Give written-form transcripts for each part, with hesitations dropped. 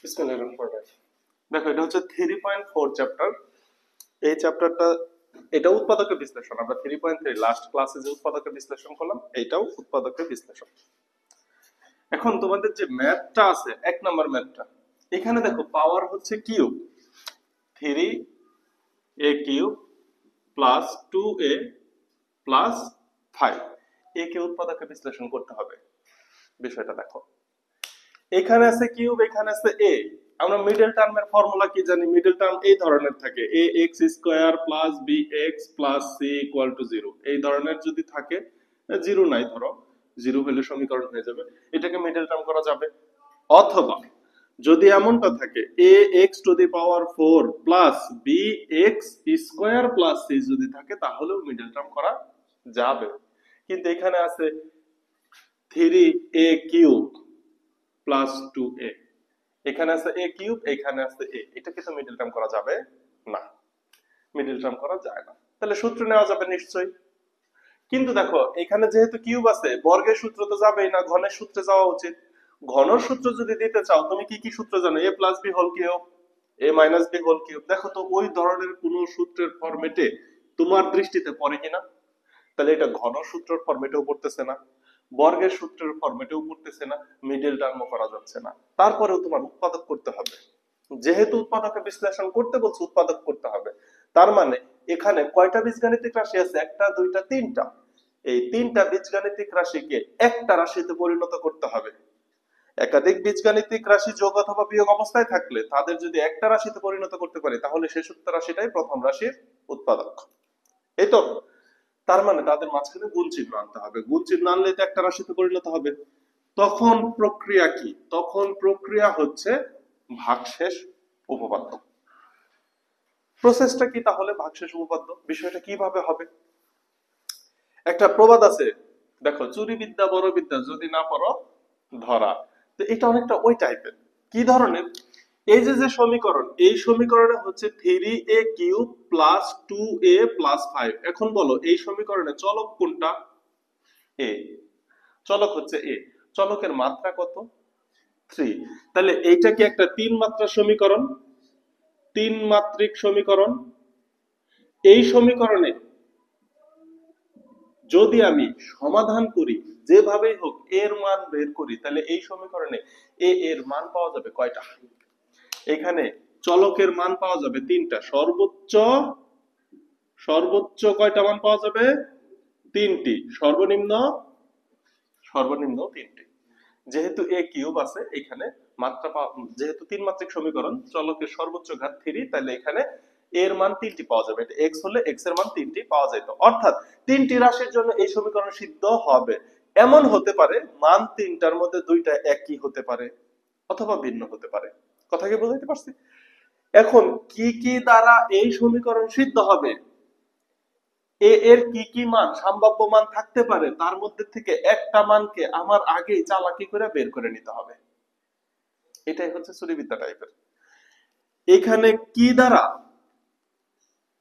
বিসমিল্লাহির রহমানির রহিম। দেখো এটা হচ্ছে 3.4 চ্যাপ্টার। এই চ্যাপ্টারটা এটা উৎপাদকের বিশ্লেষণ। আমরা 3.3 লাস্ট ক্লাসে যে উৎপাদকের বিশ্লেষণ করলাম, এইটাও উৎপাদকের বিশ্লেষণ। এখন তোমাদের যে ম্যাথটা আছে, 1 নম্বর ম্যাথটা, এখানে দেখো পাওয়ার হচ্ছে cube, 3a cube plus 2a plus 5, এ কে উৎপাদকের বিশ্লেষণ করতে হবে। বিষয়টা দেখো, এখানে আছে কিউব, এখানে আছে এ। আমরা মিডল টার্মের ফর্মুলা কি জানি? মিডল টার্ম এই ধরনের থাকে, a x square plus b x plus c equal to 0। এই ধরনের যদি থাকে, জিরো নাই ধরো, জিরো হলে সমীকরণ হয়ে যাবে, এটাকে মিডল টার্ম করা যাবে। অথবা যদি এমনটা থাকে, a x to the power 4 plus b x square plus c যদি থাকে, তাহলেও মিডল টার্ম করা যাবে। কিন্তু এখানে আছে 3a কিউব প্লাস 2a, এখানে আছে a কিউব, এখানে আছে a, এটা কিন্তু মিডল টার্ম করা যাবে না, মিডল টার্ম করা যায় না। তাহলে সূত্র নেওয়া যাবে নিশ্চয়ই। কিন্তু দেখো এখানে যেহেতু কিউব আছে, বর্গের সূত্র তো যাবেই না, ঘনের সূত্রে যাওয়া উচিত। ঘনর সূত্র যদি দিতে চাও, তুমি কি কি সূত্র জানো? a plus b whole cube, a minus b whole cube. দেখো তো ওই ধরনের কোন সূত্রের ফরম্যাটে তোমার দৃষ্টিতে পড়ে কিনা। তাহলে এটা ঘনর সূত্রের ফরম্যাটেও পড়তেছে না, বর্গের সূত্রের ফরম্যাটেও পড়তেছে না, মিডল টার্মও করা যাচ্ছে না। তারপরেও তোমার উৎপাদক করতে হবে। যেহেতু উৎপাদকের বিশ্লেষণ করতে বলছে, উৎপাদক করতে হবে। তার মানে এখানে কয়টা বীজগাণিতিক রাশি আছে? একটা, দুইটা, তিনটা। এই তিনটা বীজগাণিতিক রাশিকে একটা রাশিতে পরিণত করতে হবে। একাধিক বীজগাণিতিক রাশি যোগ অথবা বিয়োগ অবস্থায় থাকলে তাদের যদি একটা রাশিতে পরিণত করতে পারি, তাহলে শেষোক্ত রাশিটাই প্রথম রাশির উৎপাদক। এই তো, তার মানে তাদের মাঝখানে গুণ চিহ্ন আনতে হবে। গুণ চিহ্ন আনলে তো একটা রাশিতে পরিণত হবে। তখন প্রক্রিয়া কি? তখন প্রক্রিয়া হচ্ছে ভাগশেষ উপপাদ্য। প্রসেসটা কি তাহলে? ভাগশেষ উপপাদ্য বিষয়টা কিভাবে হবে? একটা প্রবাদ আছে, দেখো, চুরি বিদ্যা বড় বিদ্যা, যদি না পারো ধরা। তো এটা অনেকটা ওই টাইপের। কি ধরনের? এই যে যে সমীকরণ, এই সমীকরণে হচ্ছে 3a cube plus 2a plus 5। এখন বলো এই সমীকরণে চলক কোনটা? এ। চলক হচ্ছে এ। চলকের মাত্রা কত? 3। তাহলে এইটা কি একটা তিন মাত্রার সমীকরণ? তিন মাত্রিক সমীকরণ। এই সমীকরণে যদি আমি সমাধান করি, যেভাবেই হোক এর মান বের করি, তাহলে এই সমীকরণে এ এর মান পাওয়া যাবে কয়টা? এখানে চলকের মান পাওয়া যাবে তিনটা। সর্বোচ্চ সর্বোচ্চ কয়টা মান পাওয়া যাবে? তিনটি। সর্বনিম্ন সর্বনিম্ন তিনটি। যেহেতু এ কিউব আছে এখানে, মাত্রা যেহেতু তিন মাত্রিক সমীকরণ, চলকের সর্বোচ্চ ঘাত 3, তাহলে এখানে এর মান তিনটি পাওয়া যাবে। এটা এক্স হলে এক্স এর মান তিনটি পাওয়া যেত। অর্থাৎ তিনটি রাশির জন্য এই সমীকরণ সিদ্ধ হবে। এমন হতে পারে মান তিনটার মধ্যে দুইটা একই হতে পারে অথবা ভিন্ন হতে পারে। কথা কি বুঝাইতে পারছি? এখন কি কি দ্বারা এই সমীকরণ সিদ্ধ হবে, এ এর কি কি মান, সম্ভাব্য মান থাকতে পারে, তার মধ্যে থেকে একটা মানকে আমার আগেই চালাকি করে বের করে নিতে হবে। এটাই হচ্ছে চুরিবিদ্যা টাইপের। এখানে কি দ্বারা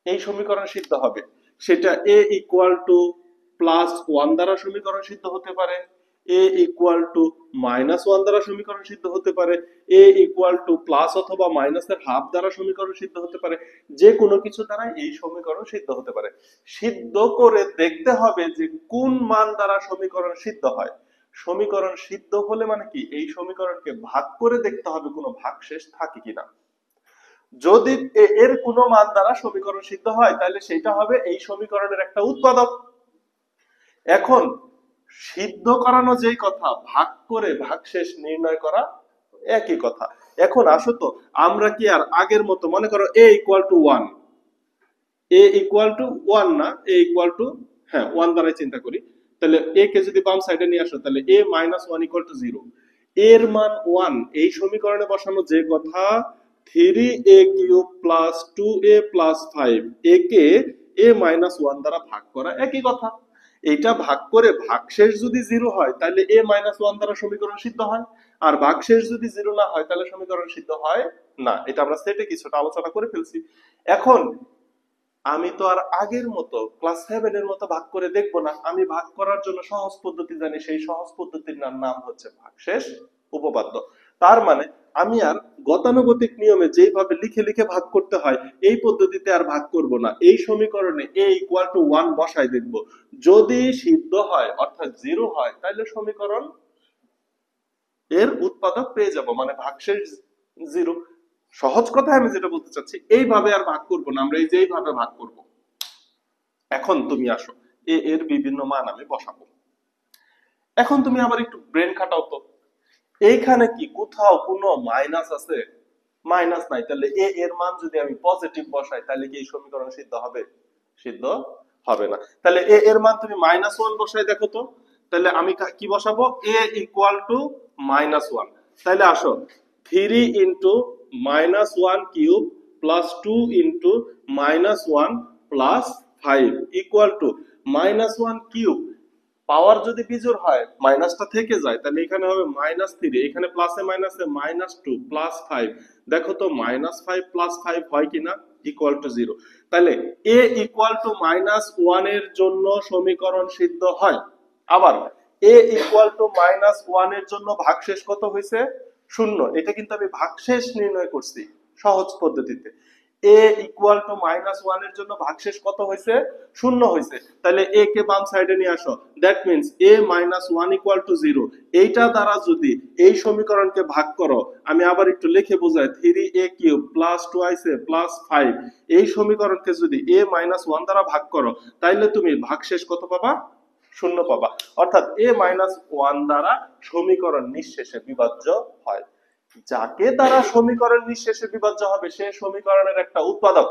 এই সমীকরণ সিদ্ধ হবে, সেটা a ইকুয়াল টু প্লাস 1 দ্বারা সমীকরণ সিদ্ধ হতে পারে, a ইকুয়াল টু মাইনাস 1 দ্বারা সমীকরণ সিদ্ধ হতে পারে, a ইকুয়াল টু প্লাস অথবা মাইনাসের হাফ দ্বারা সমীকরণ সিদ্ধ হতে পারে। যে কোনো কিছু দ্বারা এই সমীকরণ সিদ্ধ হতে পারে। সিদ্ধ করে দেখতে হবে যে কোন মান দ্বারা সমীকরণ সিদ্ধ হয়। সমীকরণ সিদ্ধ হলে মানে কি, এই সমীকরণকে ভাগ করে দেখতে হবে কোনো ভাগশেষ থাকে কিনা। যদি এর কোনো মান দ্বারা সমীকরণ সিদ্ধ হয়, তাহলে সেটা হবে এই সমীকরণের একটা উৎপাদক। এখন সিদ্ধ করানো যেই কথা, ভাগ করে ভাগশেষ নির্ণয় করা একই কথা। এখন আসো তো, আমরা কি আর আগের মতো, মনে করো a equal to 1, a equal to 1 না, a ইকুয়াল টু, হ্যাঁ 1 দ্বারাই চিন্তা করি। তাহলে a কে যদি বাম সাইডে নিয়ে আসো, তাহলে a মাইনাস 1 ইকুয়াল টু 0। এর মান 1, এই সমীকরণে বসানো যে কথা 3a cube plus 2a plus 5, একে a মাইনাস 1 দ্বারা ভাগ করা একই কথা। এইটা ভাগ করে ভাগশেষ যদি 0 হয়, তাহলে a মাইনাস 1 দ্বারা সমীকরণ সিদ্ধ হয়। আর ভাগশেষ যদি 0 না হয়, তাহলে সমীকরণ সিদ্ধ হয় না। এটা আমরা সেটে কিছুটা আলোচনা করে ফেলছি। এখন আমি তো আর আগের মতো ক্লাস 7 এর মতো ভাগ করে দেখবো না। আমি ভাগ করার জন্য সহজ পদ্ধতি জানি, সেই সহজ পদ্ধতির নাম হচ্ছে ভাগশেষ উপপাদ্য। তার মানে আমি আর গতানুগতিক নিয়মে যেইভাবে লিখে লিখে ভাগ করতে হয় এই পদ্ধতিতে আর ভাগ করব না, এই সমীকরণে a ইকুয়াল টু 1 বসাই দেখব, যদি সিদ্ধ হয় অর্থাৎ 0 হয় তাহলে সমীকরণ এর উৎপাদক পেয়ে যাব, মানে ভাগশেষ 0। সহজ কথায় আমি যেটা বলতে চাচ্ছি, এইভাবে আর ভাগ করব না, আমরা এই যে এইভাবে ভাগ করব। এখন তুমি আসো, a এর বিভিন্ন মান আমি বসাবো। এখন তুমি আবার একটু ব্রেন খাটাও তো, এইখানে কি কোথাও কোনো মাইনাস আছে? মাইনাস নাই, তাহলে এ এর মান যদি আমি পজিটিভ বসাই তাহলে কি এই সমীকরণ সিদ্ধ হবে? সিদ্ধ হবে না। তাহলে এ এর মান তুমি -1 বসাই দেখো তো, তাহলে আমি কি বসাবো? A equal to -1। তাহলে আসো, 3 into -1 cube plus 2 into -1 plus 5 equal to -1 cube. Power যদি বিজোড় হয় মাইনাসটা থেকে যায়, তাহলে এখানে হবে -3, এখানে প্লাসে মাইনাসে -2 প্লাস 5। দেখো তো -5 প্লাস 5 হয় কিনা, ইকুয়াল টু 0। তাহলে a ইকুয়াল টু -1 এর জন্য সমীকরণ সিদ্ধ হয়। আবার a ইকুয়াল টু -1 এর জন্য ভাগশেষ কত হয়েছে? 0। এটা কিন্তু আমি ভাগশেষ নির্ণয় করছি সহজ পদ্ধতিতে। a ইকুয়াল টু -1 এর জন্য ভাগশেষ কত হয়েছে? 0 হয়েছে। তাহলে a কে বাম সাইডে নিয়ে আসো, that means a -1 equal to 0। এইটা দ্বারা যদি এই সমীকরণকে ভাগ করো, আমি আবার একটু লিখে বোঝাই, 3a cube plus 2ac plus 5, এই সমীকরণকে যদি a -1 দ্বারা ভাগ করো তাইলে তুমি ভাগশেষ কত পাবা? 0 পাবা। অর্থাৎ a -1 দ্বারা সমীকরণ নিঃশেষে বিভাজ্য হয়। যাকে দ্বারা সমীকরণ নিঃশেষে বিভাজ্য হবে সে সমীকরণের একটা উৎপাদক,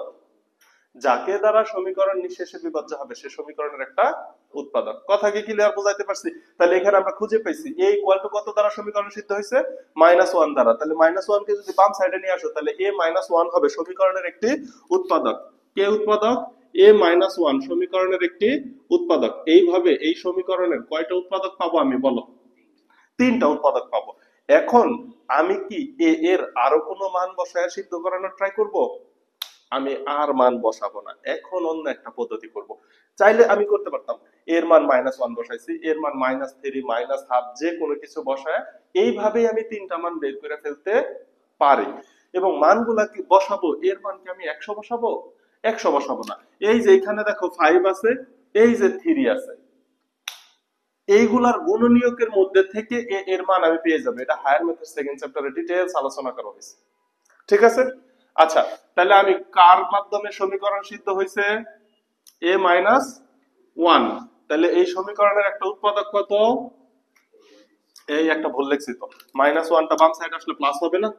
যাকে দ্বারা সমীকরণ নিঃশেষে বিভাজ্য হবে সে সমীকরণের একটা উৎপাদক। কথা কি ক্লিয়ার বোঝাইতে পারছি? তাহলে এখানে আমরা খুঁজে পেয়েছি a ইকুয়াল টু কত দ্বারা সমীকরণ সিদ্ধ হয়েছে? -1 দ্বারা। তাহলে -1 কে যদি বাম সাইডে নিয়ে আসো তাহলে a -1 হবে সমীকরণের একটি উৎপাদক। কে উৎপাদক? a -1 সমীকরণের একটি উৎপাদক। এইভাবে এই সমীকরণের কয়টা উৎপাদক পাবো আমি, বলো? 3টা উৎপাদক পাবো। এখন আমি কি a এর আরো কোনো মান বসায় সিদ্ধ করানোর ট্রাই করব? আমি আর মান বসাবো না, এখন অন্য একটা পদ্ধতি করব। চাইলে আমি করতে পারতাম, এর মান -1 বসাইছি, এর মান -3 -1/2 যে কোনো কিছু বসায় এইভাবেই আমি 3টা মান বের করে ফেলতে পারি। এবং মানগুলা কি বসাবো, এর মান কি আমি 100 বসাবো? 100 বসাবো না। এই যে এখানে দেখো 5 আছে, এই যে 3 আছে, এইগুলার গুণনীয়কের মধ্যে থেকে এর মান আমি পেয়ে যাবো। এটা হায়ার মেথড সেকেন্ড চ্যাপ্টারে ডিটেইলস আলোচনা করা হয়েছে। ঠিক আছে? আচ্ছা, তাহলে আমি কার মাধ্যমে সমীকরণ সিদ্ধ হয়েছে? a -1। তাহলে এই সমীকরণের একটা উৎপাদক কত? এই একটা ভুল লিখছি তো, -1টা বাম সাইড আসলে প্লাস হবে না?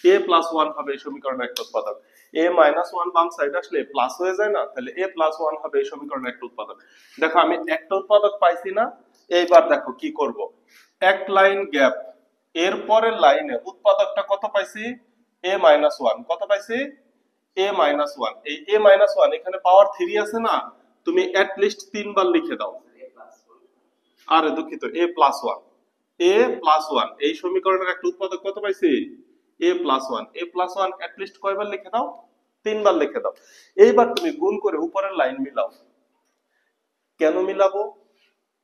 a + 1 হবে এই সমীকরণের একটা উৎপাদক। a -1 বাম সাইড আসলে প্লাস হয়ে যায় না? তাহলে a + 1 হবে এই সমীকরণের একটা উৎপাদক। দেখো আমি একটা উৎপাদক পাইছি না? এইবার দেখো কি করব, এক লাইন গ্যাপ, এর পরের লাইনে উৎপাদকটা কত পাইছি? a -1 কত পাইছি? a -1। এই a -1 এখানে পাওয়ার 3 আছে না, তুমি এট লিস্ট 3 বার লিখে দাও। আরে দুঃখিত, a + 1, a + 1 এই সমীকরণের একটা উৎপাদক কত পাইছি? a + 1। a + 1 এট লিস্ট কয়বার লিখে দাও? 3 বার লিখে দাও। এইবার তুমি গুণ করে উপরের লাইন মিলাও। কেন মিলাবো?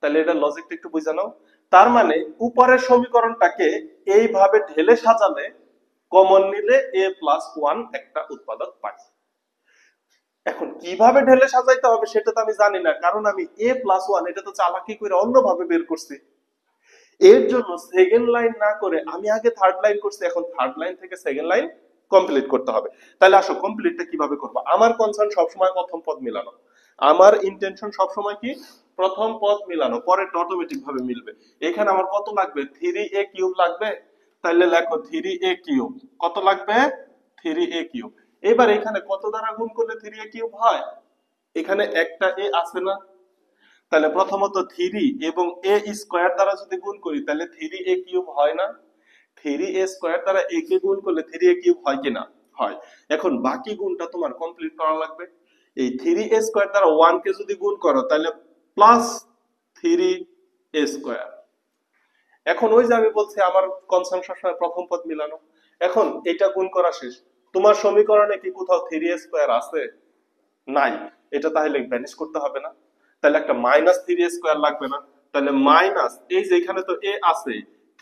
তাহলে এটা লজিকটা একটু বুঝে নাও। তার মানে উপরের সমীকরণটাকে এইভাবে ঢেলে সাজালে কমন নিলে a + 1 একটা উৎপাদক পাই। এখন কিভাবে ঢেলে সাজাইতে হবে সেটা তো আমি জানি না, কারণ আমি a + 1 এটা তো চালাকি করে অন্যভাবে বের করছি। এর জন্য সেকেন্ড লাইন না করে আমি আগে থার্ড লাইন করছি, এখন থার্ড লাইন থেকে সেকেন্ড লাইন কমপ্লিট করতে হবে। তাহলে আসো কমপ্লিটটা কিভাবে করব? আমার কনসার্ন সবসময় প্রথম পদ মিলানো, আমার ইন্টেনশন সবসময় কি? প্রথম পদ মিলানো, পরেরটা অটোমেটিক ভাবে মিলবে। এখানে আমার কত লাগবে? 3a³ লাগবে। তাহলে লেখো 3a³। কত লাগবে? 3a³। এবার এখানে কত দ্বারা গুণ করলে 3a³ হয়? এখানে একটা a আছে না? তাহলে প্রথমত 3 এবং a স্কয়ার দ্বারা যদি গুণ করি তাহলে 3a³ হয় না? 3a² দ্বারা a কে গুণ করলে 3a³ হয় কিনা? হয়। এখন বাকি গুণটা তোমার কমপ্লিট করা লাগবে। এই 3a² দ্বারা 1 কে যদি গুণ করো তাহলে প্লাস 3a²। এখন ওই যে আমি বলছি আমার কনসার্ন সবসময় প্রথম পদ মিলানো। এখন এটা গুণ করা শেষ, তোমার সমীকরণে কি কোথাও 3a² আছে? নাই। এটা তাহলে ভ্যানিশ করতে হবে না? তাহলে একটা -3a² লাগবে না? তাহলে মাইনাস, এই যে এখানে তো a আছে,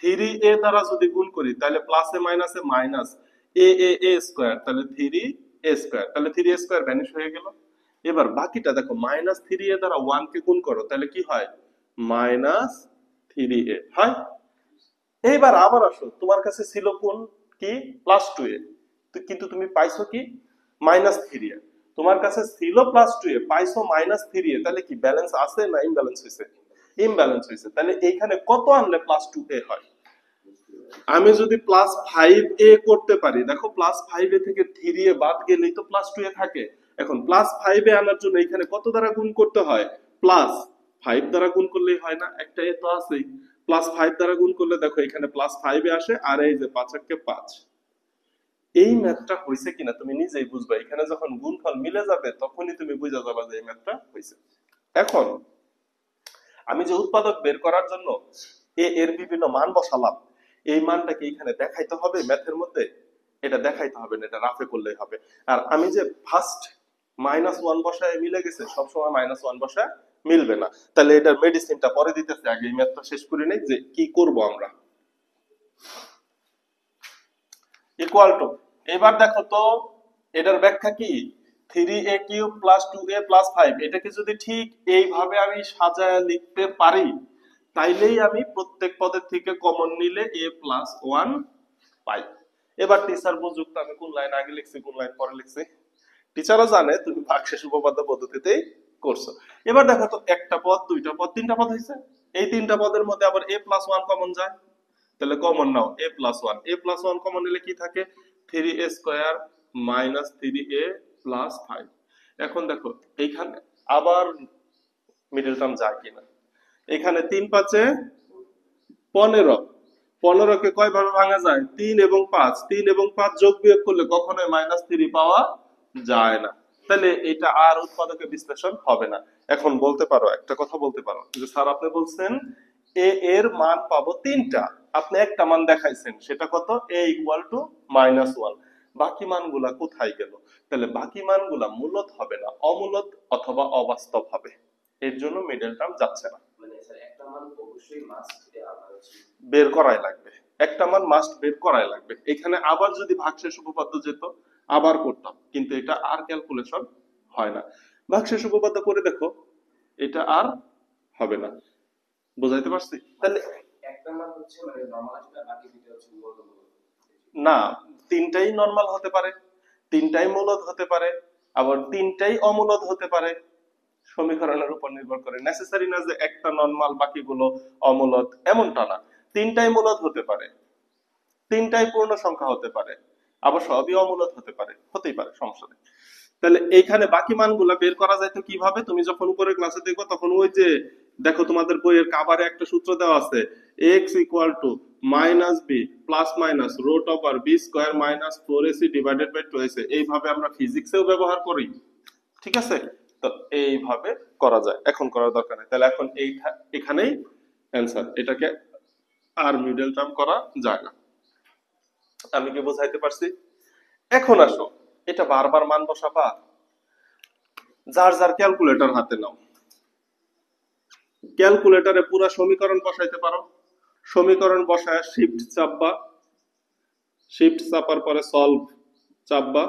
3a দ্বারা যদি গুণ করি তাহলে প্লাসে মাইনাসে মাইনাস a স্কয়ার, তাহলে 3a স্কয়ার, তাহলে 3a স্কয়ার ভ্যানিশ হয়ে গেল। এবার বাকিটা দেখো, মাইনাস 3a দ্বারা 1 কে গুণ করো, তাহলে কি হয়? মাইনাস 3a হয়। এইবার আবার আসো, তোমার কাছে ছিল কোন, কি, প্লাস 2a, কিন্তু তুমি পাইছো কি, মাইনাস 3a। তোমার কাছে ছিল প্লাস 2a, পাইছো মাইনাস 3a, তাহলে কি ব্যালেন্স আছে না ইমব্যালেন্স হয়েছে? ইমব্যালেন্স হয়েছে। তাহলে এইখানে কত আনলে প্লাস 2a হয়? আমি যদি প্লাস 5a করতে পারি, দেখো প্লাস 5a থেকে 3a বাদ গেলেই তো প্লাস 2a থাকে। এখন প্লাস 5a আনার জন্য এখানে কত দ্বারা গুণ করতে হয়? প্লাস 5 দ্বারা গুণ করলেই হয় না? একটা এ তো আছেই, প্লাস 5 দ্বারা গুণ করলে দেখো এখানে প্লাস 5 আসে, আর এই যে 5 একে 5। এই ম্যাথটা হইছে কিনা তুমি নিজেই বুঝবা, এখানে যখন গুণফল মিলে যাবে তখনই তুমি বুঝা যাবে যে এই ম্যাথটা হইছে। এখন আমি যে উৎপাদক বের করার জন্য এর বিভিন্ন মান বসালাম, এই মানটাকে এখানে দেখাইতে হবে ম্যাথের মধ্যে? এটা দেখাইতে হবে না, এটা রাফে করলেই হবে। আর আমি যে ফার্স্ট -1 বসায় মিলে গেছে, সবসময় -1 বসায় মিলবে না। তাহলে এটার মেডিসিনটা পরে দিতেছে, আগে এই ম্যাথটা শেষ করে নেই যে কি করব আমরা। ইকুয়াল টু, এবার দেখো তো এটার ব্যাখ্যা কি, 3a cube plus 2a plus 5, এটাকে যদি ঠিক এইভাবে আমি সাজায় লিখতে পারি, তাইলেই আমি প্রত্যেক পদের থেকে কমন নিলে a প্লাস 1 পাই। এবার টিচার বুঝুক তো আমি কোন লাইন আগে লিখছি কোন লাইন পরে লিখছি, টিচারও জানে তুমি ভাগশেষ উপপাদ্য পদ্ধতিতেই করছো। এবার দেখো তো, একটা পদ, দুইটা পদ, তিনটা পদ হয়েছে, এই তিনটা পদের মধ্যে আবার a প্লাস 1 কমন যায়, তাহলে common now a plus 1। a plus 1 common নিলে কি থাকে? 3a square minus 3a plus 5। এখন দেখো এইখানে আবার মিডল টার্ম যায় কিনা, এখানে 3 5 এ 15, 15 কে কয় ভাবে ভাঙা যায়? 3 এবং 5, 3 এবং 5 যোগ বিয়োগ করলে কখনোই -3 পাওয়া যায় না, তাহলে এটা আর উৎপাদকের বিশ্লেষণ হবে না। এখন বলতে পারো, একটা কথা বলতে পারো যে স্যার আপনি বলছেন a এর মান পাবো 3টা, আপনি একটা মান দেখাইছেন, সেটা কত? a ইকুয়াল টু -1, বাকি মানগুলা কোথায় গেল? তাহলে বাকি মানগুলা মূলদ হবে না, অমূলদ অথবা অবাস্তব হবে, এর জন্য মিডল টার্ম যাচ্ছে না। মানে স্যার একটা মান অবশ্যই মাস্ট বের করাই লাগবে, একটা মান মাস্ট বের করাই লাগবে। এখানে আবার যদি ভাগশেষ উপপাদ্য যেত আবার করতাম, কিন্তু এটা আর ক্যালকুলেশন হয় না। ভাগশেষ উপপাদ্য করে দেখো, এটা আর হবে না। বুঝাইতে পারছি? তাহলে একটা মান হচ্ছে মানে নরমাল আসবে, বাকি দুটো হচ্ছে মূলত। না, তিনটাই নরমাল হতে পারে, তিনটাই মূলদ হতে পারে, আবার তিনটাই অমূলদ হতে পারে, সমীকরণের উপর নির্ভর করে। নেসেসারি না যে একটা নরমাল বাকিগুলো অমূলদ, এমনটা না। তিনটাই মূলদ হতে পারে, তিনটাই পূর্ণ সংখ্যা হতে পারে, আবার সবই অমূলদ হতে পারে, হতেই পারে, সমস্যা নেই। তাহলে এইখানে বাকি মানগুলা বের করা যায় তো কিভাবে? তুমি যখন উপরের ক্লাসে দেখো তখন ওই যে দেখো তোমাদের বইয়ের কাভারে একটা সূত্র দেওয়া আছে, x equal to minus b plus minus root over b square minus 4ac divided by 2ac। এইভাবে আমরা ফিজিক্সেও ব্যবহার করি, ঠিক আছে? তো এইভাবে করা যায়, এখন করার দরকার নেই। তাহলে এখন এখানেই অ্যান্সার, এটাকে আর মিডল টার্ম করা যায় না। আমি কি বোঝাইতে পারছি? এখন আসো, এটা বারবার মান বসাবা, যার যার ক্যালকুলেটর হাতে নাও, ক্যালকুলেটরে পুরো সমীকরণ বসাইতে পারো। সমীকরণ বসায় শিফট চাপবা, শিফট চাপার পরে সলভ চাপবা,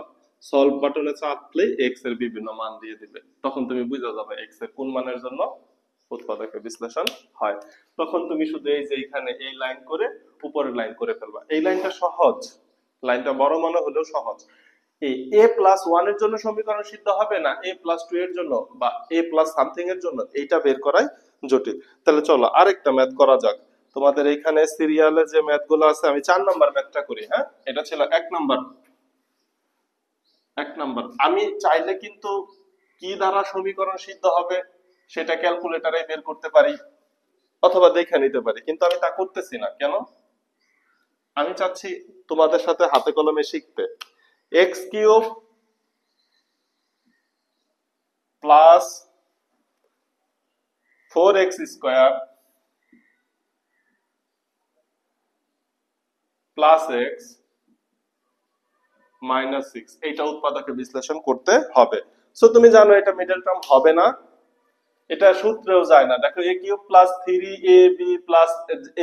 সলভ বাটনে চাপলে এক্স এর বিভিন্ন মান দিয়ে দিবে, তখন তুমি বুঝে যাবে এক্স এর কোন মানের জন্য উৎপাদকের বিশ্লেষণ হয়। তখন তুমি শুধু এই যে এখানে এই লাইন করে উপরের লাইন করে ফেলবা। এই লাইনটা সহজ, লাইনটা বড় মনে হলেও সহজ। এই a প্লাস 1 এর জন্য সমীকরণ সিদ্ধ হবে না, a প্লাস 2 এর জন্য বা a প্লাস সামথিং এর জন্য, এইটা বের করাই জটিল। তাহলে চলো আরেকটা ম্যাথ করা যাক। তোমাদের এইখানে সিরিয়ালে যে ম্যাথগুলো আছে, আমি 4 নাম্বার ম্যাথটা করি। হ্যাঁ, এটা ছিল 1 নাম্বার। আমি চাইলে কিন্তু কি দ্বারা সমীকরণ সিদ্ধ হবে সেটা ক্যালকুলেটরে বের করতে পারি অথবা দেখে নিতে পারি, কিন্তু আমি তা করতেছি না। কেন? আমি চাচ্ছি তোমাদের সাথে হাতে কলমে শিখতে। x cube plus 4x square plus x minus 6, এইটা উৎপাদকে বিশ্লেষণ করতে হবে। সো তুমি জানো এটা মিডল টার্ম হবে না, এটা সূত্রেও যায় না। দেখো এ কিউব প্লাস 3ab প্লাস,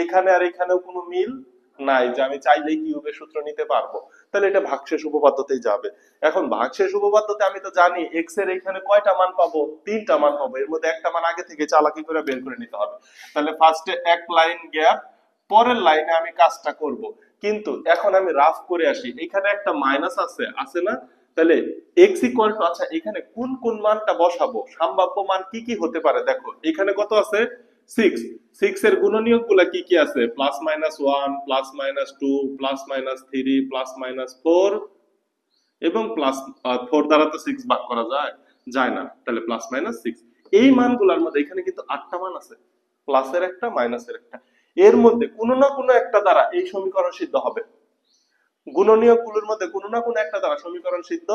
এখানে আর এখানেও কোনো মিল নাই যে আমি চাইলেই কিউবের সূত্র নিতে পারবো, তাহলে এটা ভাগশেষ উপপাদ্যতেই যাবে। এখন ভাগশেষ উপপাদ্যতে আমি তো জানি এক্স এর এখানে কয়টা মান পাবো, তিনটা মান পাবো, এর মধ্যে একটা মান আগে থেকে চালাকি করে বের করে নিতে হবে। তাহলে ফার্স্টে এক লাইন গ্যাপ, পরের লাইনে আমি কাজটা করব। কিন্তু এখন আমি রাফ করে আসি, এখানে একটা মাইনাস আছে, আছে না? তাহলে x ইকুয়াল টু, আচ্ছা এখানে কোন কোন মানটা বসাবো, সম্ভাব্য মান কি কি হতে পারে? দেখো এখানে কত আছে, 6। 6 এর গুণনীয়ক গুলা কি কি আছে? Plus minus 1, plus minus 2, plus minus 3, plus minus 4 এবং প্লাস 4 দ্বারা তো 6 ভাগ করা যায়, যায় না, তাহলে প্লাস মাইনাস 6। এই মানগুলোর মধ্যে এখানে কিন্তু 8টা মান আছে, প্লাসের একটা মাইনাসের একটা, এর মধ্যে কোনো না কোনো একটা দ্বারা এই সমীকরণ সিদ্ধ হবে। গুণনীয়ক গুলোর মধ্যে কোনো না কোনো একটা দ্বারা সমীকরণ সিদ্ধ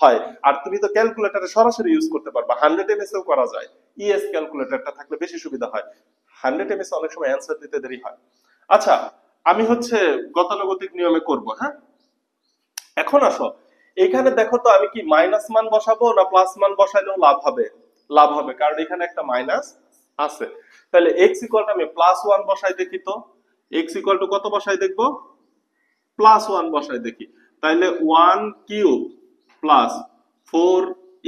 হয়। আর তুমি তো ক্যালকুলেটরে সরাসরি ইউজ করতে পারবা, 100 এমএস এও করা যায়, ইএস ক্যালকুলেটরটা থাকলে বেশি সুবিধা হয়, 100 এমএস অনেক সময় অ্যান্সার দিতে দেরি হয়। আচ্ছা আমি হচ্ছে গতানুগতিক নিয়মে করব, হ্যাঁ। এখন আসো এখানে দেখো তো আমি কি মাইনাস মান বসাবো না প্লাস মান বসাইলেও লাভ হবে? লাভ হবে, কারণ এখানে একটা মাইনাস আছে। তাহলে এক্স ইকুয়াল টু আমি প্লাস 1 বসাই দেখি তো, এক্স ইকুয়াল টু কত বসাই দেখবো, প্লাস 1 বসাই দেখি। তাইলে 1 cube plus 4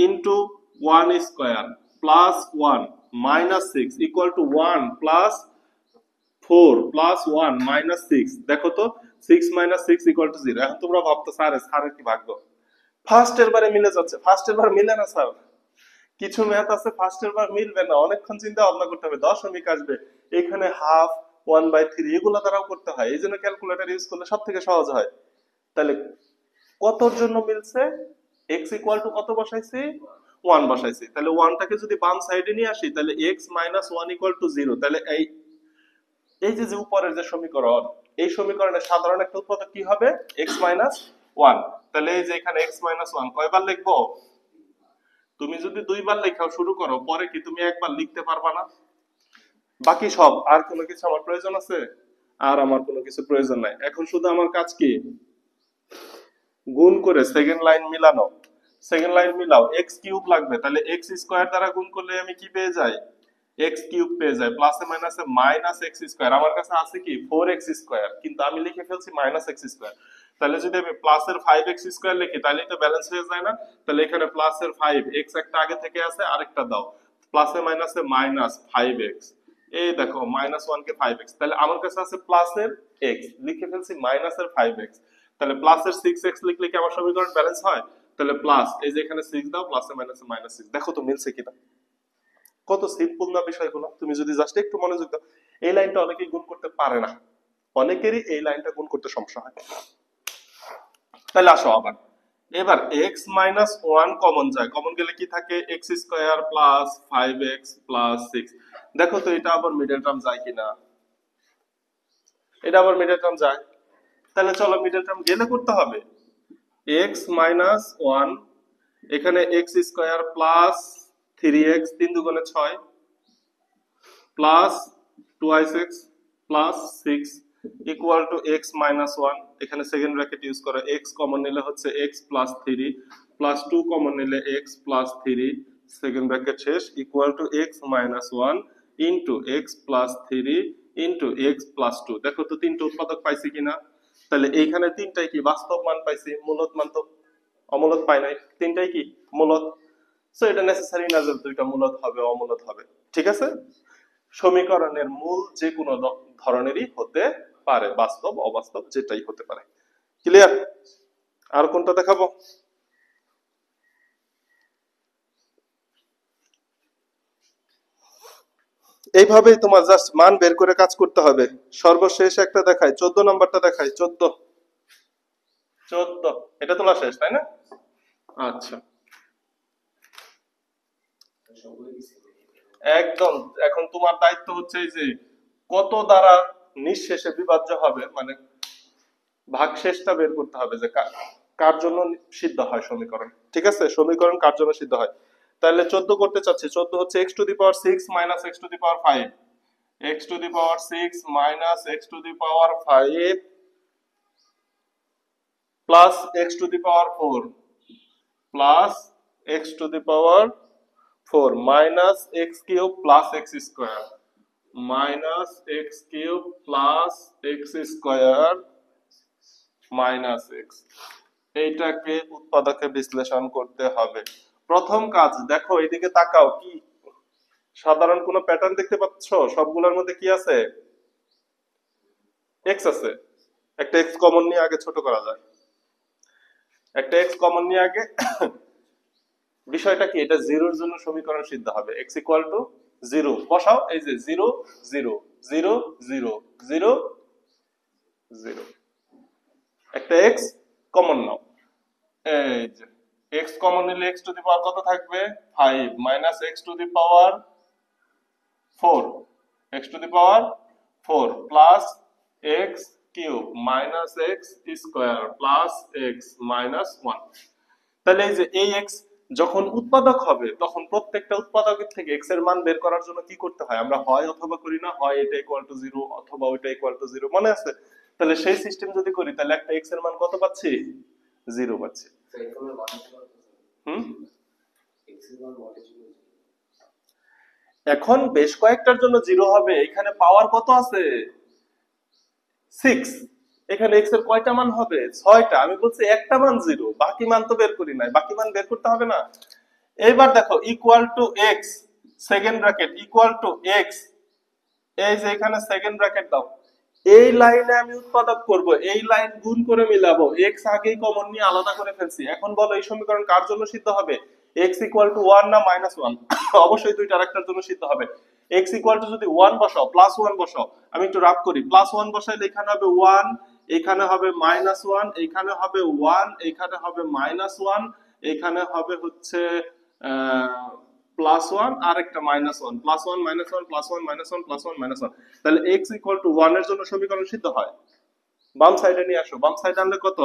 into 1 square plus 1 minus 6 equal to 1 plus 4 plus 1 minus 6। দেখো তো 6 মাইনাস 6 ইকুয়াল টু 0। এখন তোমরা ভাবতো স্যার স্যারের কি ভাগ্য, ফার্স্টের বারে মিলে যাচ্ছে, ফার্স্টের বার মিলে না স্যার, কিছু ম্যাথ আছে ফার্স্টের বার মিলবে না, অনেকক্ষণ চিন্তা ভাবনা করতে হবে, দশমিক আসবে, এখানে হাফ, 1/3 এগুলো দ্বারাও করতে হয়, এই জন্য ক্যালকুলেটর ইউজ করলে সব থেকে সহজ হয়। তাহলে কতর জন্য মিলছে, x ইকুয়াল টু কত বসাইছি, 1 বসাইছি। তাহলে 1 টাকে যদি বাম সাইডে নিয়ে আসি, তাহলে x মাইনাস 1 ইকুয়াল টু 0। তাহলে এই এই যে উপরের যে সমীকরণ, এই সমীকরণের সাধারণ একটা উৎপাদক কি হবে, x মাইনাস 1। তাহলে এই যে এখানে x মাইনাস 1 কয়বার লিখবো, তুমি যদি দুইবার লেখাও শুরু করো, পরে কি তুমি একবার লিখতে পারবা না? বাকি সব, আর কোনো কিছু আমার প্রয়োজন আছে? আর আমার কোনো কিছু প্রয়োজন নাই। এখন শুধু আমার কাজ কি, গুণ করে সেকেন্ড লাইন মিলানো। সেকেন্ড লাইন মিলাও, এক্স কিউব লাগবে, তাহলে এক্স স্কোয়ার দ্বারা গুণ করলে আমি কি পেয়ে যাই, এক্স কিউব পেয়ে যাই, প্লাসে মাইনাসে মাইনাস এক্স স্কোয়ার। আমার কাছে আছে কি 4x স্কোয়ার, কিন্তু আমি লিখে ফেলছি মাইনাস এক্স স্কোয়ার। তাহলে যদি আমি প্লাসের 5x স্কোয়ার লিখি, তাহলে এটা ব্যালেন্স হয়ে যায় না? তাহলে এখানে প্লাসের 5, এক্স একটা আগে থেকে আছে, আরেকটা দাও, প্লাসে মাইনাসে মাইনাস 5x, এই দেখো মাইনাস 1 কে 5x, তাহলে আমার কাছে আছে প্লাসের x, লিখে ফেলছি মাইনাসের 5x। তাহলে প্লাসের 6x লিখলে কি আমার সমীকরণ ব্যালেন্স হয়? তাহলে প্লাস, এই যে এখানে 6 দাও, প্লাসে মাইনাসে মাইনাস 6, দেখো তো মিলছে কিনা। কত সিম্পল না বিষয়গুলো, তুমি যদি জাস্ট একটু মনোযোগ দাও। এই লাইনটা অনেকেই গুণ করতে পারে না, অনেকেরই এই লাইনটা গুণ করতে সমস্যা হয়। তাহলে আসো আবার, এবার x মাইনাস 1 কমন যায়, কমন গেলে কি থাকে, x square plus 5x plus 6। দেখো তো এটা আবার মিডল টার্ম যায় কিনা, এটা আবার মিডল টার্ম যায়। তাহলে চলো মিডল টার্ম গেলে করতে হবে, x মাইনাস 1, এখানে x স্কয়ার প্লাস 3x, 3 দুগুণে 6 plus 2x plus 6 equal to x minus 1। এখানে সেকেন্ড ব্র্যাকেট ইউজ করো, x কমন নিলে হচ্ছে x প্লাস 3 প্লাস 2 কমন নিলে x প্লাস 3, সেকেন্ড ব্র্যাকেট শেষ, equal to x minus 1 into x plus 3 into x plus 2। দেখো তো তিনটা উৎপাদক পাইছি কিনা। তাহলে এইখানে তিনটাই কি বাস্তব মান পাইছি, মূলত মান তো অমূলত পাই নাই, তিনটাই কি মূলত। সো এটা নেসেসারি না যে দুইটা মূলত হবে অমূলত হবে, ঠিক আছে। সমীকরণের মূল যে কোনো ধরনেরই হতে পারে, বাস্তব অবাস্তব যেটাই হতে পারে। ক্লিয়ার? আর কোনটা দেখাবো? এইভাবেই তোমার জাস্ট মান বের করে কাজ করতে হবে। সর্বশেষ একটা দেখাই, 14 নম্বরটা দেখাই, 14 এটা তোলা শেষ তাই না? আচ্ছা একদম, এখন তোমার দায়িত্ব হচ্ছে এই যে কত দ্বারা নিঃশেষে বিভাজ্য হবে, মানে ভাগশেষটা বের করতে হবে যে কার জন্য সিদ্ধ হয় সমীকরণ, ঠিক আছে, সমীকরণ কার জন্য সিদ্ধ হয়। তাহলে 14 করতে চাচ্ছি, 14 হচ্ছে x to the power 6 minus x to the power 5, x to the power 6 minus x to the power 5 plus x to the power 4 plus x to the power 4 minus x cube plus x square minus x cube plus x square minus x, এইটাকে উৎপাদকে বিশ্লেষণ করতে হবে। প্রথম কাজ দেখো, এদিকে তাকাও, কি সাধারণ কোনো প্যাটার্ন দেখতে পাচ্ছ? সবগুলোর মধ্যে কি আছে? এক্স আছে। একটা এক্স কমন নিয়ে আগে ছোট করা যায়, একটা এক্স কমন নিয়ে আগে। বিষয়টা কি, এটা জিরোর জন্য সমীকরণ সিদ্ধ হবে। এক্স ইকুয়াল টু জিরো বসাও, এই যে zero zero zero zero zero zero, একটা এক্স কমন নাও। এই যে এক্স কমন নিলে এক্স টু দি পাওয়ার কত থাকবে? 5 minus x to the power 4, x to the power 4 plus x cube minus x square plus x minus 1। তাহলে এই যে এই এক্স যখন উৎপাদক হবে তখন প্রত্যেকটা উৎপাদকের থেকে এক্স এর মান বের করার জন্য কি করতে হয়? আমরা হয় অথবা করি না, হয় এটা ইকুয়াল টু 0 অথবা ওইটা ইকুয়াল টু 0, মনে আছে? তাহলে সেই সিস্টেম যদি করি তাহলে একটা এক্স এর মান কত পাচ্ছি? 0 পাচ্ছি। হুম, এখন বেশ কয়েকটার জন্য 0 হবে। এখানে পাওয়ার কত আছে? 6। এখানে এক্স এর কয়টা মান হবে? 6টা। আমি বলছি একটা মান 0, বাকি মান তো বের করি নাই, বাকি মান বের করতে হবে না? এইবার দেখো equal to x second bracket equal to x, এই যে এখানে সেকেন্ড ব্র্যাকেট দাও, এই লাইনে আমি উৎপাদক করব, এই লাইন গুণ করে মিলাবো। এক্স আগেই কমন নিয়ে আলাদা করে ফেলছি। এখন বলো এই সমীকরণ কার জন্য সিদ্ধ হবে? এক্স ইকুয়াল টু 1 না মাইনাস 1? অবশ্যই দুইটার একটার জন্য সিদ্ধ হবে। এক্স ইকুয়াল টু যদি 1 বসাও, প্লাস 1 বসাও, আমি একটু রাফ করি, প্লাস 1 বসাইলে এখানে হবে 1, এখানে হবে মাইনাস 1, এখানে হবে 1, এখানে হবে মাইনাস 1, এখানে হবে হচ্ছে প্লাস 1 আর একটা minus 1, plus 1 minus 1 plus 1 minus 1 plus 1 minus 1। তাহলে x ইকুয়াল টু 1 এর জন্য সমীকরণ সিদ্ধ হয়। বাম সাইডে নিয়ে আসো, বাম সাইডে আনলে কত?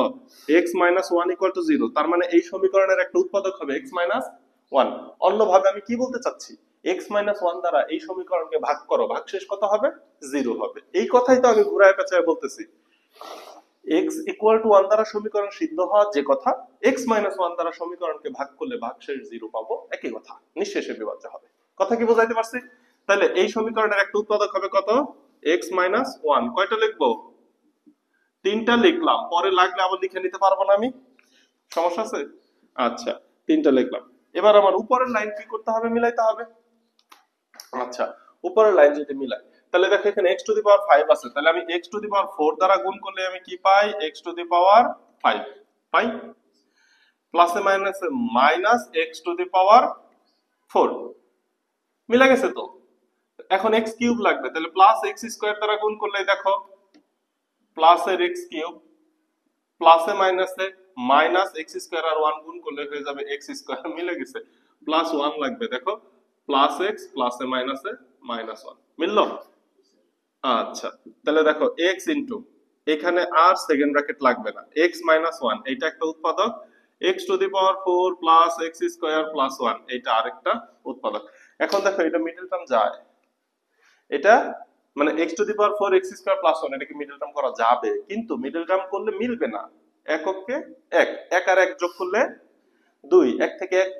x minus 1 equal to 0। তার মানে এই সমীকরণের একটা উৎপাদক হবে x মাইনাস 1। অন্যভাবে আমি কি বলতে চাচ্ছি, x মাইনাস 1 দ্বারা এই সমীকরণকে ভাগ করো, ভাগশেষ কত হবে? 0 হবে। এই কথাই তো আমি ঘুরায় পেঁচায় বলতেছি। x ইকুয়াল টু 1 দ্বারা সমীকরণ সিদ্ধ হওয়া যে কথা, x মাইনাস 1 দ্বারা সমীকরণকে ভাগ করলে ভাগশেষ 0 পাবো, একই কথা, নিঃশেষে বিভাজ্য হবে। কথা কি বোঝাইতে পারছি? তাহলে এই সমীকরণের একটা উৎপাদক হবে কত? x minus 1। কয়টা লিখবো? 3টা লিখলাম, পরে লাগলে আবার লিখে নিতে পারবো না আমি, সমস্যা আছে? আচ্ছা, 3টা লিখলাম। এবার আমার উপরের লাইন কি করতে হবে? মিলাইতে হবে। আচ্ছা, উপরের লাইন যদি মিলাই তাহলে দেখো এখানে x টু দি পাওয়ার 5 আছে, তাহলে আমি x টু দি পাওয়ার 4 দ্বারা গুণ করলে আমি কি পাই? x টু দি পাওয়ার 5 পাই, প্লাসে মাইনাসে minus x to the power 4, মিলা গেছে তো। এখন x কিউব লাগবে, তাহলে প্লাস x স্কয়ার দ্বারা গুণ করলে দেখো প্লাসের x কিউব, প্লাসে মাইনাসে মাইনাস x স্কয়ার আর 1 গুণ করলে হয়ে যাবে x স্কয়ার, মিলে গেছে। প্লাস 1 লাগবে, দেখো প্লাস x প্লাসে মাইনাসে মাইনাস 1, মিললো? আচ্ছা, তাহলে দেখো x ইনটু, এখানে আর সেকেন্ড ব্র্যাকেট লাগবে না, x মাইনাস 1, এটা একটা উৎপাদক, x to the power 4 plus x square plus 1, এটা আরেকটা উৎপাদক। এখন দেখো এটা মিডল টার্ম যায়, এটা মানে x to the power 4 x square plus 1, এটাকে মিডল টার্ম করা যাবে, কিন্তু মিডল টার্ম করলে মিলবে না। এককে 1, 1 আর 1 যোগ করলে 2, 1 থেকে 1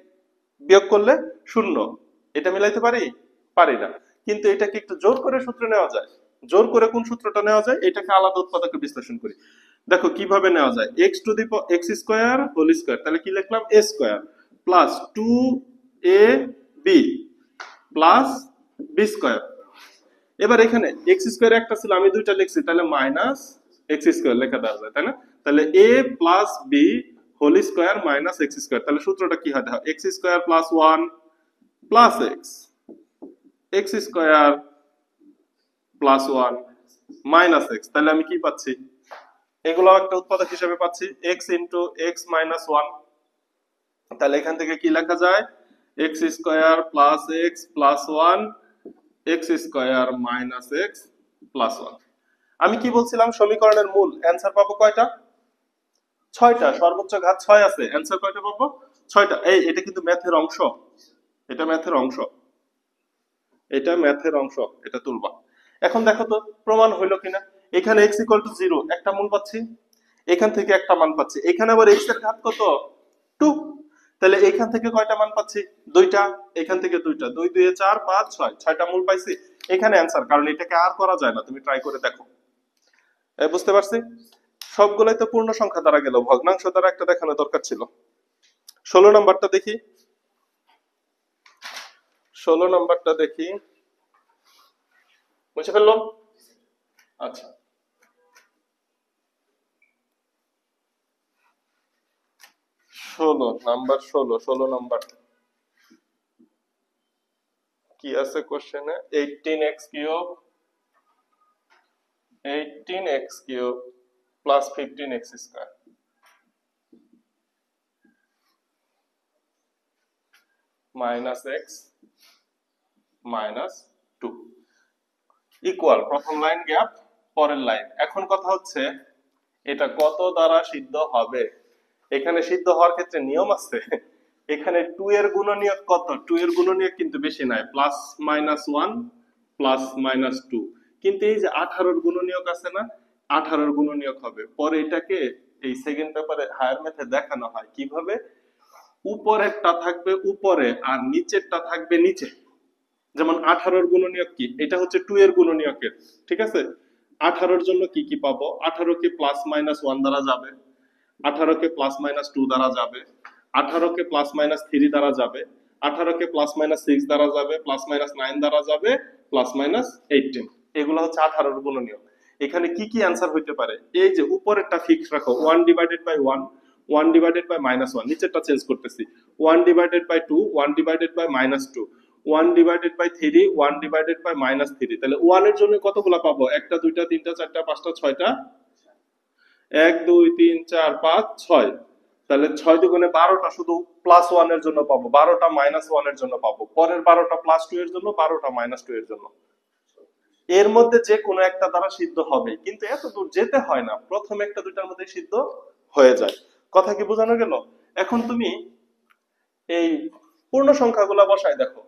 বিয়োগ করলে 0, এটা মিলাইতে পারি? পারি না। কিন্তু এটাকে একটু জোর করে সূত্র নেওয়া যায়। জোর করে কোন সূত্রটা নেওয়া যায়? এটাকে আলাদা উৎপাদকে বিশ্লেষণ করি। দেখো কিভাবে নেওয়া যায়, x to the x square whole square, তাহলে কি লিখলাম? a square plus 2ab plus b square. এবার এখানে x স্কয়ার একটা ছিল, আমি দুইটা লিখছি, তাহলে মাইনাস x স্কয়ার লেখা দেওয়া যায়, তাই না? তাহলে a plus b whole square minus x square, তাহলে সূত্রটা কি হয়? দেখো x square plus 1 plus x square plus 1 minus x, তাহলে আমি কি পাচ্ছি? এগুলো একটা উৎপাদক হিসেবে পাচ্ছি, x ইনটু x মাইনাস 1। তাহলে এখান থেকে কি লেখা যায়? x square plus x plus 1 x square minus x plus 1। আমি কি বলছিলাম? সমীকরণের মূল অ্যানসার পাবো কয়টা? 6টা, সর্বোচ্চ ঘাত 6 আছে, অ্যানসার কয়টা পাবো? 6টা। এই এটা কিন্তু ম্যাথের অংশ, এটা ম্যাথের অংশ, এটা ম্যাথের অংশ, এটা তুলবা। এখন দেখো তো প্রমাণ হইলো কিনা। এখানে x ইকুয়াল টু 0, একটা মূল পাচ্ছি, এখান থেকে একটা মান পাচ্ছি, এখানে আবার x এর ঘাত কত? 2, তাহলে এখান থেকে কয়টা মান পাচ্ছি? দুইটা। এখান থেকে দুইটা, 2 2 4 5 6, 6টা মূল পাইছি। এখানে অ্যান্সার, কারণ এটাকে আর করা যায় না, তুমি ট্রাই করে দেখো। বুঝতে পারছি? সবগুলাই তো পূর্ণ সংখ্যা দ্বারা গেল, ভগ্নাংশ দ্বারা একটা দেখানো দরকার ছিল। 16 নাম্বারটা দেখি, 16 নাম্বারটা দেখি। বুঝে ফেললো? আচ্ছা, 16 নাম্বার কি আছে কোশ্চেনে? 18x cube, 18x cube plus 15x square minus x minus 2 equal, প্রথম লাইন গ্যাপ, পরের লাইন। এখন কথা হচ্ছে এটা কত দ্বারা সিদ্ধ হবে? এখানে সিদ্ধ হওয়ার ক্ষেত্রে নিয়ম আছে। এখানে 2 এর গুণনীয়ক কত? 2 এর গুণনীয়ক কিন্তু বেশি নাই, প্লাস মাইনাস 1 প্লাস মাইনাস 2। কিন্তু এই যে 18 এর গুণনীয়ক আছে না, 18 এর গুণনীয়ক হবে। পরে এটাকে এই সেকেন্ড পেপারে হায়ার ম্যাথে দেখানো হয় কিভাবে, উপরেরটা থাকবে উপরে আর নিচেরটা থাকবে নিচে। যেমন 18 এর গুণনীয়ক কি? এটা হচ্ছে 2 এর গুণনীয়কের, ঠিক আছে? 18 এর জন্য কি কি পাবো? 18 কে প্লাস মাইনাস 1 দ্বারা যাবে, 18 কে প্লাস মাইনাস 2 দ্বারা যাবে, 18 কে প্লাস মাইনাস 3 দ্বারা যাবে, 18 কে প্লাস মাইনাস 6 দ্বারা যাবে, প্লাস মাইনাস 9 দ্বারা যাবে, প্লাস মাইনাস 18। এগুলো হচ্ছে 18 এর গুণনীয়ক। এখানে কি কি অ্যান্সার হইতে পারে? এই যে উপরেরটা ফিক্স রাখো, 1 divided by 1, 1 divided by minus 1, নিচেরটা চেঞ্জ করতেছি, 1 divided by 2, 1 divided by minus 2, 1 divided by 3, 1 divided by minus 3। তাহলে 1 এর জন্য কতগুলা পাবো? একটা, দুইটা, তিনটা, চারটা, পাঁচটা, ছয়টা, 1 2 3 4 5 6। তাহলে 6 দুগুণে 12টা শুধু প্লাস 1 এর জন্য পাবো, 12টা মাইনাস 1 এর জন্য পাবো, পরের 12টা প্লাস 2 এর জন্য, 12টা মাইনাস 2 এর জন্য। এর মধ্যে যে কোনো একটা দ্বারা সিদ্ধ হবে, কিন্তু এত দূর যেতে হয় না, প্রথম একটা দুইটার মধ্যে সিদ্ধ হয়ে যায়। কথা কি বোঝানো গেল? এখন তুমি এই পূর্ণ সংখ্যাগুলা বসাই দেখো।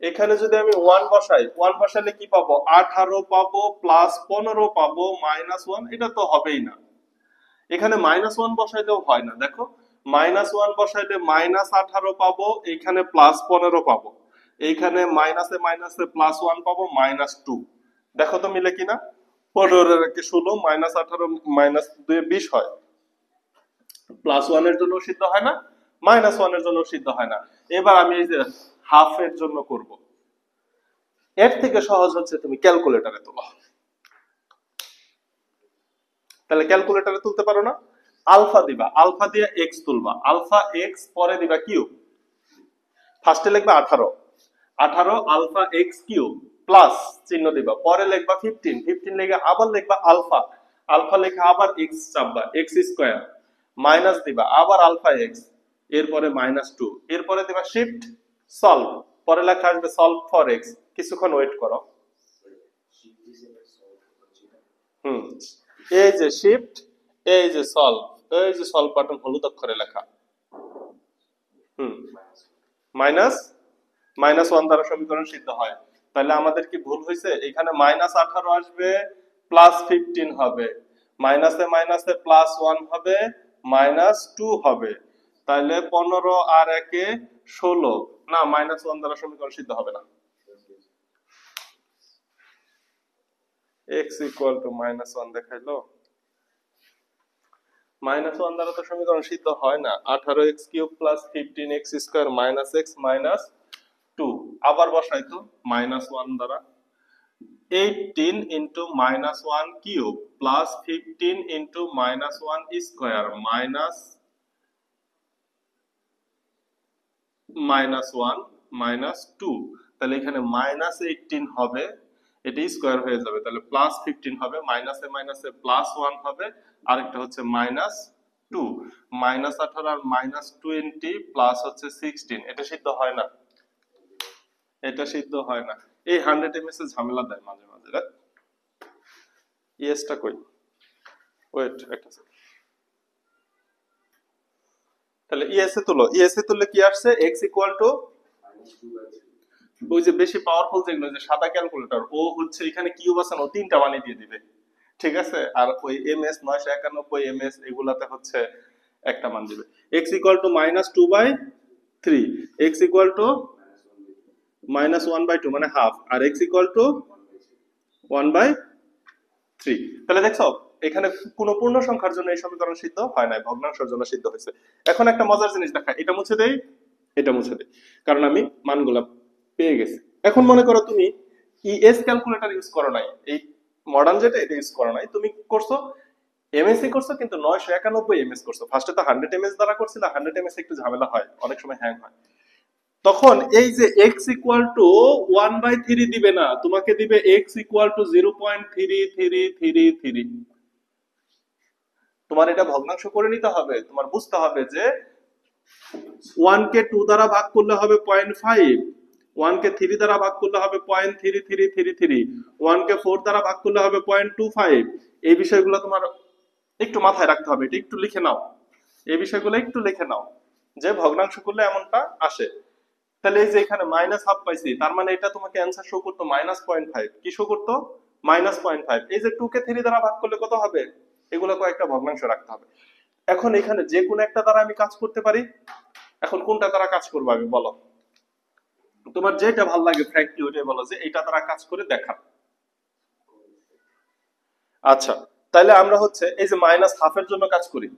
এখানে যদি আমি 1 বসাই, 1 বসালে কি পাবো? 18 পাবো, প্লাস 15 পাবো, মাইনাস 1, এটা তো হবেই না। এখানে মাইনাস 1 বসাইলেও হয় না, দেখো মাইনাস 1 বসাইলে মাইনাস 18 পাবো, এখানে প্লাস 15 পাবো, এইখানে মাইনাসে মাইনাসে প্লাস 1 পাবো, মাইনাস 2। দেখো তো মিলে কিনা? 15 এর একে 16, মাইনাস 18 মাইনাস 2 20 হয়। প্লাস 1 এর জন্য সিদ্ধ হয় না, মাইনাস 1 এর জন্য সিদ্ধ হয় না। এবার আমি এই যে হাফ এর জন্য করব। এর থেকে সহজ হচ্ছে তুমি ক্যালকুলেটরে তোলো। তাহলে ক্যালকুলেটরে তুলতে পারো না? আলফা দিবা, আলফা দিয়ে এক্স তুলবা, আলফা এক্স পরে দিবা কিউব, ফার্স্টে লিখবা 18, 18 আলফা এক্স কিউব প্লাস চিহ্ন দিবা, পরে লিখবা 15, 15 লিখে আবার লিখবা আলফা, আলফা লিখে আবার এক্স চাপবা, এক্স স্কয়ার, মাইনাস দিবা আবার আলফা এক্স, এরপরে মাইনাস 2, এরপরে দিবা শিফট সলভ, পরে লেখা আসবে সলভ ফর এক্স। কিছুক্ষণ ওয়েট করো। এই যে শিফট, এই যে সলভ, এই যে সলভ বাটন হলুদ অক্ষরে লেখা। মাইনাস মাইনাস 1 দ্বারা সমীকরণ সিদ্ধ হয়। তাহলে আমাদের কি ভুল হয়েছে? এখানে মাইনাস 18 আসবে, প্লাস 15 হবে, মাইনাসে মাইনাসে প্লাস 1 হবে, মাইনাস 2 হবে। তাহলে 15 আর 1 এ 16, না মাইনাস 1 দ্বারা সমীকরণ সিদ্ধ হবে না। x ইকুয়াল টু মাইনাস 1 দেখাইলো, মাইনাস 1 দ্বারা তো সমীকরণ সিদ্ধ হয় না। 18x cube plus 15x square minus x minus 2, আবার বসাই তো মাইনাস 1 দ্বারা, 18 into minus 1 cube plus 15 into minus 1 square minus 1 minus 2। তাহলে এখানে মাইনাস 18 হবে, এটি স্কয়ার হয়ে যাবে, তাহলে প্লাস 15 হবে, মাইনাসে মাইনাসে প্লাস 1 হবে, আরেকটা হচ্ছে মাইনাস 2, মাইনাস 18 আর মাইনাস 20 প্লাস হচ্ছে 16। এটা সিদ্ধ হয় না, এটা সিদ্ধ হয় না। এই 100 এমএস এ ঝামেলা দেয় মাঝে মাঝে। ইয়েসটা কই? ওয়েট একটা সেকেন্ড। তাহলে ইএসএ তুলো, ইএসএ তুললে কি আসছে? x ইকুয়াল টু, ওই যে বেশি পাওয়ারফুল যেগুলো, যে সাদা ক্যালকুলেটর, ও হচ্ছে এখানে কিউব আছে না, ও 3টা বানিয়ে দিয়ে দিবে, ঠিক আছে? আর ওই এমএস 991 এমএস এগুলাতে হচ্ছে একটা মান দিবে। x equal to -2/3, x equal to -1/2 মানে হাফ, আর x ইকুয়াল টু 1/3। তাহলে দেখছো এখানে কোনো পূর্ণ সংখ্যার জন্য এই সমীকরণ সিদ্ধ হয় নাই, ভগ্নাংশের জন্য সিদ্ধ হয়েছে। এখন একটা মজার জিনিস দেখা, এটা মুছে দেই, এটা মুছে দেই, কারণ আমি মানগুলা পেয়ে গেছি। এখন মনে করো তুমি ইএস ক্যালকুলেটর ইউজ করো নাই, এই মডার্ন যেটা এটা ইউজ করো নাই, তুমি করছো এমএসসি করছো কিন্তু 991 এমএস করছো। ফার্স্টে তো 100 এমএস দ্বারা করছিল, 100 এমএস একটু ঝামেলা হয়, অনেক সময় হ্যাং হয়। তখন এই যে x ইকুয়াল টু 1/3 দিবে না, তোমাকে দিবে x ইকুয়াল টু 0.3333। তোমার এটা ভগ্নাংশ করে নিতে হবে, তোমার বুঝতে হবে যে 1 কে 2 দ্বারা ভাগ করলে হবে 0.5, 1 কে 3 দ্বারা ভাগ করলে হবে 0.3333, 1 কে 4 দ্বারা ভাগ করলে হবে 0.25। এই বিষয়গুলো তোমার একটু মাথায় রাখতে হবে, এটা একটু লিখে নাও, এই বিষয়গুলো একটু লিখে নাও যে ভগ্নাংশ করলে এমনটা আসে। তাহলে এই যে এখানে -1/2 পাইছি, তার মানে এটা তোমাকে অ্যানসার শো করতো -0.5। কি শো করতো? -0.5। এই যে 2 কে 3 দ্বারা ভাগ করলে কত হবে? এগুলো কয়েকটা ভগ্নাংশ রাখতে হবে। এখন এখানে যে কোনো একটা দ্বারা আমি কাজ করতে পারি। এখন কোনটা দ্বারা কাজ করবো আমি বলো, তোমার যেটা ভালো লাগে ফ্র্যাঙ্কলি ওইটাই বলো যে এইটা দ্বারা কাজ করে দেখা। আচ্ছা, তাহলে আমরা হচ্ছে এই যে -1/2 এর জন্য কাজ করি।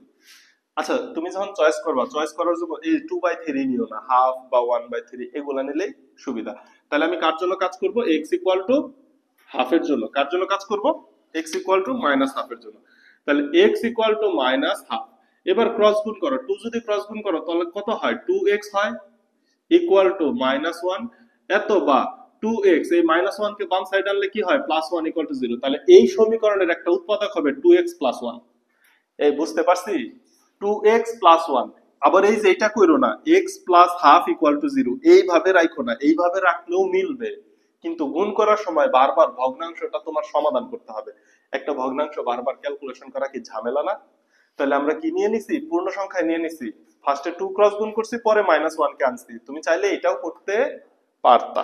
আচ্ছা, তুমি যখন চয়েস করবা, চয়েস করার জন্য এই 2/3 নিও না, হাফ বা 1/3 এগুলা নিলেই সুবিধা। তাহলে আমি কার জন্য কাজ করব? x ইকুয়াল টু হাফ এর জন্য। কার জন্য কাজ করব? x ইকুয়াল টু -হাফ এর জন্য। তাহলে x ইকুয়াল টু -হাফ। এবার ক্রস গুণ করো, 2 যদি ক্রস গুণ করো তাহলে কত হয়? 2x হয়, ইকুয়াল টু -1 এত বা 2x, এই -1 কে বাম সাইড আনলে কি হয়? +1 ইকুয়াল টু 0। তাহলে এই সমীকরণের একটা উৎপাদক হবে 2x + 1। এই বুঝতে পারছি? 2x + 1। আবার এই যে এটা কইরো না, x + হাফ ইকুয়াল টু 0, এইভাবে রাখো না, এইভাবে রাখলেও মিলবে, কিন্তু গুণ করার সময় বারবার ভগ্নাংশটা তোমার সমাধান করতে হবে। একটা ভগ্নাংশ বারবার ক্যালকুলেশন করা কি ঝামেলা না? তাহলে আমরা কি নিয়ে নিছি? পূর্ণ সংখ্যায় নিয়ে নিছি। ফার্স্টে 2 ক্রস গুণ করছি, পরে -1 কে আনছি। তুমি চাইলে এটাও করতে পারতা।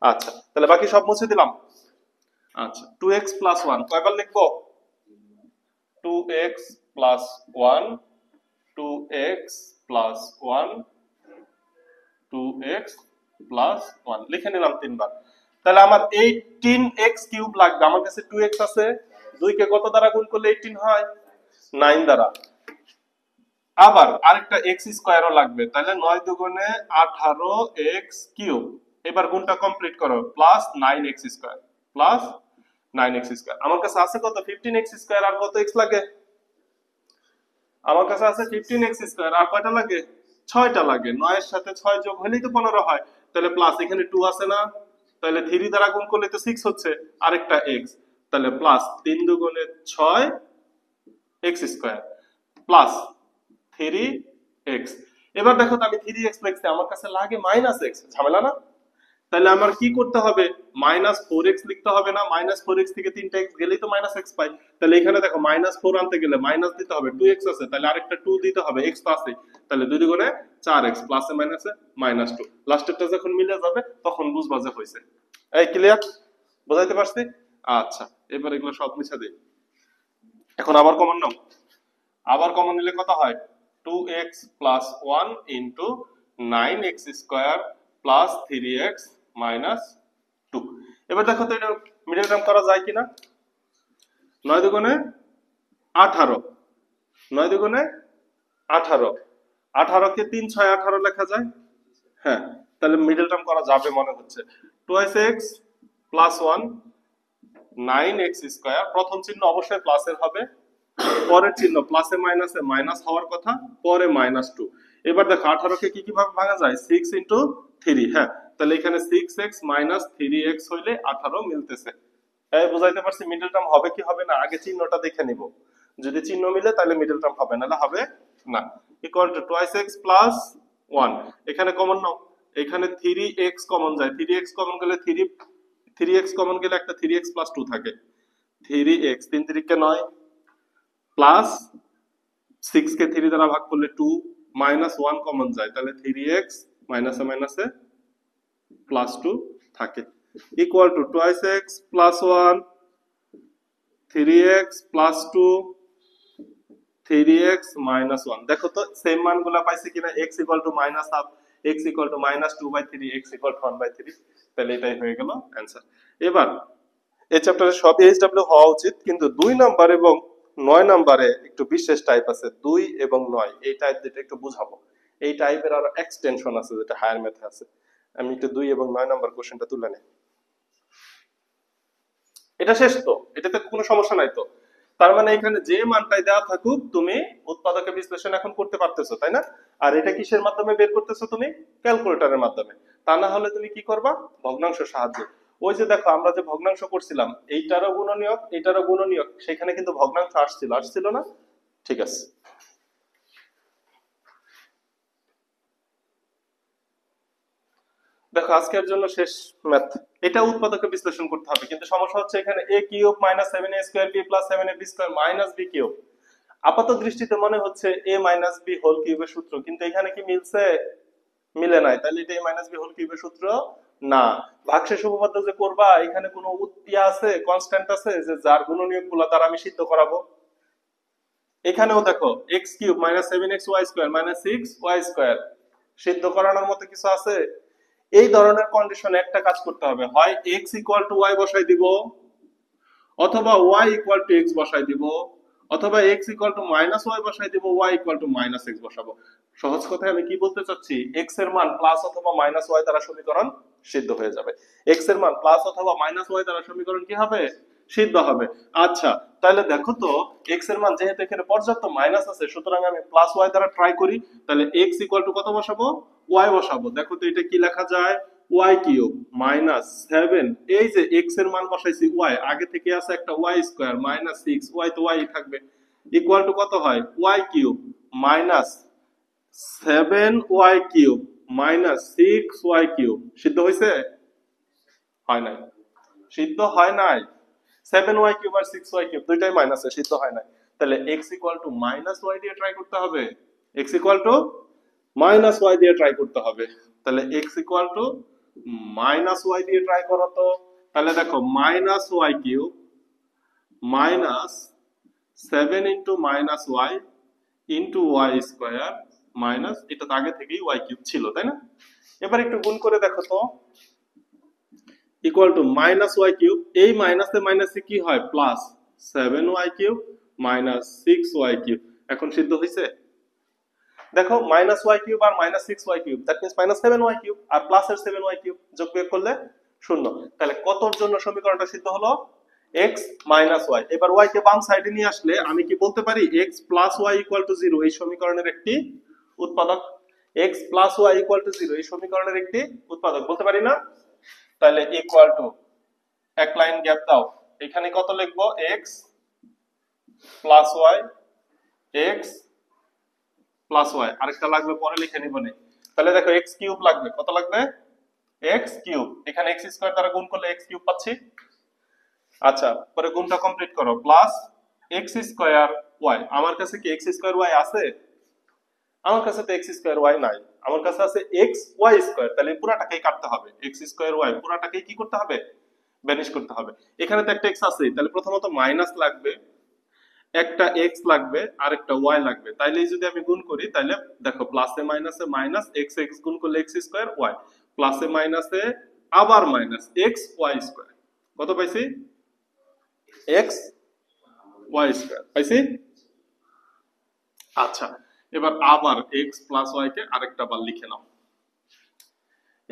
আচ্ছা, তাহলে বাকি সব মুছে দিলাম। আচ্ছা, 2x + 1 কয়বার লিখবো? 2x + 1, 2x + 1, 2x + 1 লিখে নিলাম 3 বার। তাহলে আমার 18x³ লাগবে। আমার কাছে 2x আছে, 2 কে কত দ্বারা গুণ করলে 18 হয়? 9 দ্বারা। আবার আরেকটা x² ও লাগবে, তাহলে 9 দুগুণে 18x³। এবার গুণটা কমপ্লিট করো, +9x², +9x²। আমার কাছে আছে কত? 15x²। আর কত x লাগে? আমার কাছে আছে 15x²। আর কয়টা লাগে? 6টা লাগে। 9 এর সাথে 6 যোগ হলেই তো 15 হয়। তাহলে প্লাস, এখানে 2 আছে না? তাহলে 3 দ্বারা গুণ করলে তো 6 হচ্ছে, আরেকটা x। তাহলে প্লাস 3 দুগুণে 6 x² প্লাস 3x। এবার দেখো তো আমি 3x লিখছি, আমার কাছে লাগে -x, ঝামেলা না? তাহলে আমার কি করতে হবে? -4x লিখতে হবে না? -4x থেকে 3টা x গেলেই তো -x পাই। তাহলে এখানে দেখো -4 আনতে গেলে মাইনাস দিতে হবে, 2x আছে তাহলে আরেকটা 2 দিতে হবে, x তো আছে। তাহলে 2 দুগুণে 4x, প্লাসে মাইনাসে -2। লাস্টেরটা যখন মিলে যাবে তখন বুঝবা যে হইছে। এই ক্লিয়ার? বুঝাইতে পারছি? আচ্ছা, এবার এগুলো সব মুছে দেই। এখন আবার কমন নাও। আবার কমন নিলে কত হয়? 2x + 1 into 9x² plus 3x minus 2। এবার দেখো তো এটা মিডল টার্ম করা যায় কিনা। 9 দুগুণে 18, 9 দুগুণে 18, 18 কে 3 6 18 লেখা যায়। হ্যাঁ, তাহলে মিডল টার্ম করা যাবে মনে হচ্ছে। 2x + 1 9x², প্রথম চিহ্ন অবশ্যই প্লাসের হবে, পরের চিহ্ন প্লাসে মাইনাসে মাইনাস হওয়ার কথা, পরে -2। এবার দেখো 18 কে কি কিভাবে ভাঙা যায়? 6 ইনটু 3। হ্যাঁ, তাহলে এখানে 6x - 3x হইলে 18 মিলতেছে। এই বুঝাইতে পারছি মিডল টার্ম হবে কি হবে না? আগে চিহ্নটা দেখে নিব, যদি চিহ্ন মিলে তাহলে মিডল টার্ম হবে, নাহলে হবে না। ইকুয়াল টু 2x + 1, এখানে কমন নাও, এখানে 3x কমন যায়, 3x কমন গেলে 3x কমন গেলে একটা 3x + 2 থাকে, 3x 3 3 কে 9 প্লাস 6 কে 3 দ্বারা ভাগ করলে 2, -1 কমন যায়, তাহলে 3x মাইনাসে মাইনাসে +2 থাকে, equal to 2x + 1, 3x + 2 3x minus 1 দেখো তো সেম মানগুলা পাইছি কিনা x equal to minus half x equal to minus 2/3 x equal to 1/3 তাহলে এটাই হয়ে গেল অ্যান্সার। এবার এই চ্যাপ্টারে সব এইচডব্লিউ হওয়া উচিত, কিন্তু 2 নাম্বার এবং 9 নাম্বারে একটু বিশেষ টাইপ আছে, 2 এবং 9 এই টাইপ যেটা একটু বুঝাবো। এই টাইপের আরো এক্সটেনশন আছে যেটা হায়ার ম্যাথে আছে। আমি একটু 2 এবং 9 নাম্বার কোশ্চেনটা তুলে নেই। এটা শেষ তো, এটাতে কোনো সমস্যা নাই তো। তার মানে এখানে যে মানটাই দেওয়া থাকুক তুমি উৎপাদকের বিশ্লেষণ এখন করতে পারতেছো, তাই না? আর এটা কিসের মাধ্যমে বের করতেছো তুমি? ক্যালকুলেটরের মাধ্যমে। তা না হলে তুমি কি করবা? ভগ্নাংশ সাহায্যে। ওই যে দেখো আমরা যে ভগ্নাংশ করছিলাম, এইটারও গুণনীয়ক এইটারও গুণনীয়ক, সেখানে কিন্তু ভগ্নাংশ আসছিল না? ঠিক আছে। দেখো আজকের জন্য শেষ ম্যাথ। এটা উৎপাদকে বিশ্লেষণ করতে হবে, কিন্তু সমস্যা হচ্ছে এখানে a cube minus 7a square b plus 7ab square minus b cube. আপাত দৃষ্টিতে মনে হচ্ছে a মাইনাস b হোল কিউবের সূত্র, কিন্তু এখানে কি মিলছে? মিলে নাই। তাহলে এটা a মাইনাস b হোল কিউবের সূত্র না। ভাগশেষ উপপাদ্য যে করবা, এখানে কোনো ইয়া আছে, কনস্ট্যান্ট আছে যে যার গুণনীয়কগুলো দ্বারা আমি সিদ্ধ করাবো? এখানেও দেখো x cube minus 7xy square minus 6y square সিদ্ধ করানোর মতো কিছু আছে? এই ধরনের কন্ডিশনে একটা কাজ করতে হবে, হয় x ইকুয়াল টু y বসাই দিব, অথবা y ইকুয়াল টু x বসাই দিব, অথবা x equal to minus y বসাই দিব, y equal to minus x বসাবো। সহজ কথায় আমি কি বলতে চাচ্ছি, x এর মান প্লাস অথবা মাইনাস y দ্বারা সমীকরণ সিদ্ধ হয়ে যাবে। x এর মান প্লাস অথবা মাইনাস y দ্বারা সমীকরণ কি হবে? সিদ্ধ হবে। আচ্ছা তাহলে দেখো তো, x এর মান যেহেতু এখানে পর্যাপ্ত মাইনাস আছে, সুতরাং আমি প্লাস y দ্বারা ট্রাই করি। তাহলে x ইকুয়াল টু কত বসাবো? y বসাবো। দেখো তো এটা কি লেখা যায়? y কিউব মাইনাস 7, এই যে x এর মান বসাইছি y, আগে থেকে আছে একটা y স্কয়ার মাইনাস 6y, তো y থাকবে, ইকুয়াল টু কত হয়? y cube minus 7y cube minus 6y cube. সিদ্ধ হইছে? হয় নাই। সিদ্ধ হয় নাই। 7y কিউব আর 6y কিউব দুইটাই মাইনাসে, সিদ্ধ হয় নাই। তাহলে x equal to minus y দিয়ে ট্রাই করতে হবে। x equal to minus y দিয়ে ট্রাই করতে হবে। তাহলে x equal to minus y দিয়ে ট্রাই করো তো। তাহলে দেখো minus y cube minus 7 into minus y into y square minus, এটা তো আগে থেকেই y কিউব ছিল, তাই না? এবার একটু গুণ করে দেখো তো, equal to minus y cube, এই মাইনাসে মাইনাসে কি হয়? Plus 7y cube minus 6y cube. এখন সিদ্ধ হয়েছে? দেখো মাইনাস ওয়াই কিউব আর minus 6y cube, that means minus 7y cube, আর প্লাস এর 7y কিউব যোগ বিয়োগ করলে শূন্য। তাহলে কতর জন্য সমীকরণটা সিদ্ধ হলো? x minus y। এবার y কে বাম সাইডে নিয়ে আসলে আমি কি বলতে পারি? x plus y equal to 0 এই সমীকরণের একটি উৎপাদক। x plus y equal to 0 এই সমীকরণের একটি উৎপাদক বলতে পারি না? তাহলে ইকুয়াল টু, এক লাইন গ্যাপ দাও, এখানে কত লিখবো? x plus y, x plus y, আরেকটা লাগবে পরে লিখে নিব নি। তাহলে দেখো x কিউব লাগবে, কত লাগবে? x কিউব, এখানে x স্কয়ার দ্বারা গুণ করলে x কিউব পাচ্ছি। আচ্ছা পরে গুণটা কমপ্লিট করো, প্লাস x স্কয়ার y। আমার কাছে কি x স্কয়ার y আছে? আমার কাছে তো x স্কয়ার y নাই, আমার কাছে আছে x y স্কয়ার। তাহলে পুরাটাকেই কাটতে হবে, x স্কয়ার y পুরাটাকেই কি করতে হবে? ভ্যানিশ করতে হবে। এখানে তো একটা x আছে, তাহলে প্রথমত মাইনাস লাগবে, একটা x লাগবে আর একটা y লাগবে। তাইলে যদি আমি গুণ করি, তাহলে দেখো প্লাসে মাইনাসে মাইনাস, x x গুণ করলে x স্কয়ার y, প্লাসে মাইনাসে আবার মাইনাস x y স্কয়ার, কত পাইছি? x y স্কয়ার পাইছি। আচ্ছা এবার আবার x প্লাস y কে আরেকটা বার লিখে নাও।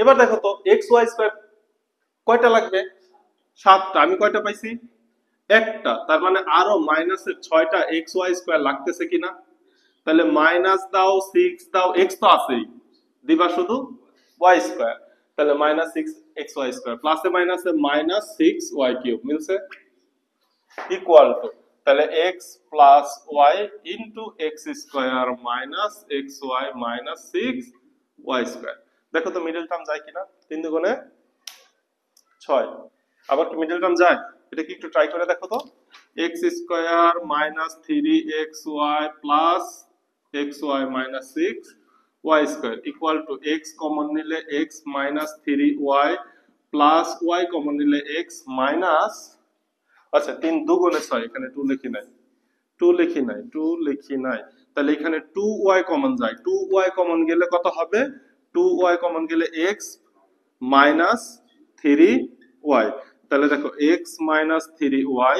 এবার দেখো তো x y স্কয়ার কয়টা লাগবে? 7টা। আমি কয়টা পাইছি? একটা। তার মানে আরো মাইনাসের 6টা x y স্কয়ার লাগতেছে কিনা? তাহলে মাইনাস দাও, 6 দাও, x তো আছেই, দিবা শুধু y স্কয়ার। তাহলে মাইনাস 6xy স্কয়ার, প্লাসে মাইনাসে মাইনাস 6y কিউব, মিলছে? ইকুয়াল টু, তাহলে x plus y into x square minus x y minus 6y square. দেখো তো মিডল টার্ম যায় কিনা? 3 দুগুণে 6, আবার কি মিডল টার্ম যায়? এটা কি একটু ট্রাই করে দেখো তো। x square minus 3xy plus xy minus 6y square equal to x common নিলে x minus 3y plus y common নিলে x মাইনাস, আচ্ছা 3 দুগুণে 6, এখানে 2 লিখি নাই, লিখি নাই তাহলে এখানে 2y কমন যায় 2y কমন গেলে কত হবে 2y কমন গেলে x মাইনাস 3y তাহলে দেখো x minus 3y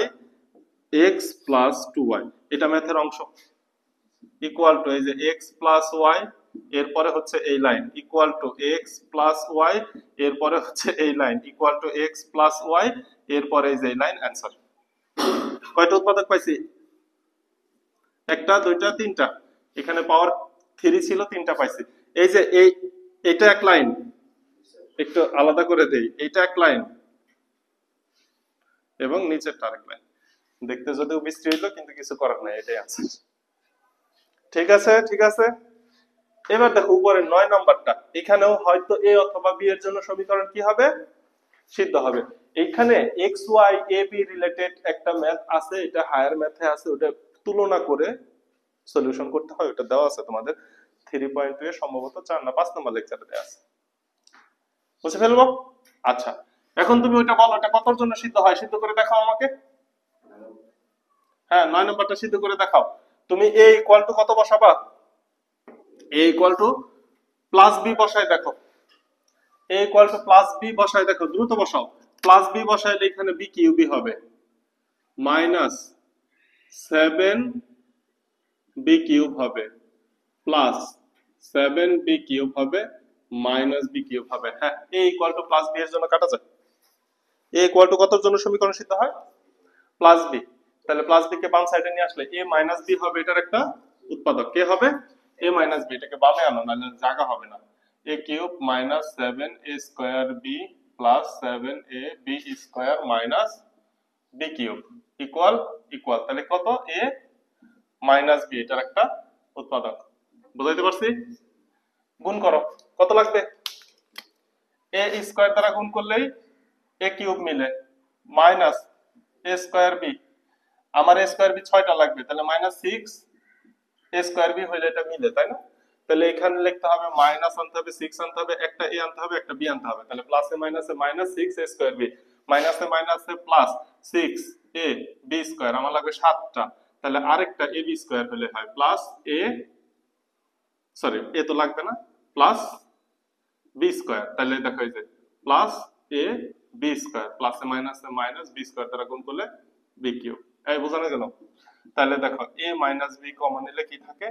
x plus 2y এটা ম্যাথের অংশ ইকুয়াল টু এই যে x প্লাস y এরপরে হচ্ছে এই line equal to x plus y এরপরে হচ্ছে এই line equal to x plus y এরপরে এই যে এই লাইন অ্যান্সার কয়টা উৎপাদক পাইছি একটা দুইটা তিনটা এখানে পাওয়ার 3 ছিল তিনটা পাইছি এই যে এটা এক লাইন একটু আলাদা করে দেই এটা এক লাইন এবং নিচেরটা আরেক লাইন দেখতে যদিও বৃষ্টি হইলো কিন্তু কিছু করার নাই এটাই আছে ঠিক আছে এবার দেখো উপরে 9 নাম্বারটা এখানেও হয়তো a অথবা b এর জন্য সমীকরণ কি হবে সিদ্ধ হবে এইখানে xy ab রিলেটেড একটা ম্যাথ আছে এটা হায়ার ম্যাথে আছে ওটা তুলনা করে সলিউশন করতে হয় ওটা দেওয়া আছে তোমাদের 3.2 এ সম্ভবত 4 না 5 নম্বর লেকচারে দেওয়া আছে বুঝে ফেলবো আচ্ছা এখন তুমি ওটা বলো এটা কতর জন্য সিদ্ধ হয় সিদ্ধ করে দেখাও আমাকে হ্যাঁ 9 নম্বরটা সিদ্ধ করে দেখাও তুমি a ইকুয়াল টু কত বসাবা a equal to plus b বসায় দেখো a equal to plus b বসায় দেখো দ্রুত বসাও প্লাস b বসাইলে এখানে b কিউবি হবে মাইনাস 7 b কিউব হবে প্লাস 7 b কিউব হবে মাইনাস b কিউব হবে হ্যাঁ a equal to plus b এর জন্য কাটা যায় a ইকুয়াল টু কতর জন্য সমীকরণ সিদ্ধ হয় প্লাস b তাহলে প্লাস b কে বাম সাইডে নিয়ে আসলে a মাইনাস b হবে এটার একটা উৎপাদক কে হবে a মাইনাস b এটাকে বামে আনো নাহলে জায়গা হবে না a cube minus 7a square b plus 7a b square minus b cube equal তাহলে কত a মাইনাস b এটার একটা উৎপাদক বুঝাইতে পারছি গুণ করো কত লাগবে a স্কয়ার দ্বারা গুণ করলেই a কিউব মিলে মাইনাস a স্কয়ার b আমার a স্কয়ার b 6টা লাগবে তাহলে মাইনাস 6 a স্কয়ার b হইলে এটা মিলে তাই না তাহলে এখানে লিখতে হবে মাইনাস আনতে হবে 6 আনতে হবে একটা a আনতে হবে একটা b আনতে হবে তাহলে প্লাসে মাইনাসে মাইনাস 6 a স্কয়ার b মাইনাসে প্লাস 6 a b স্কয়ার আমার লাগবে 7টা তাহলে আরেকটা a b স্কয়ার হলে হয় প্লাস a সরি a তো লাগবে না প্লাস b স্কয়ার তাহলে দেখো এই যে প্লাস a b স্কয়ার প্লাসে মাইনাসে মাইনাস b স্কয়ার দ্বারা গুণ করলে b কিউব এই বোঝানো গেল তাহলে দেখো a মাইনাস b কমন নিলে কি থাকে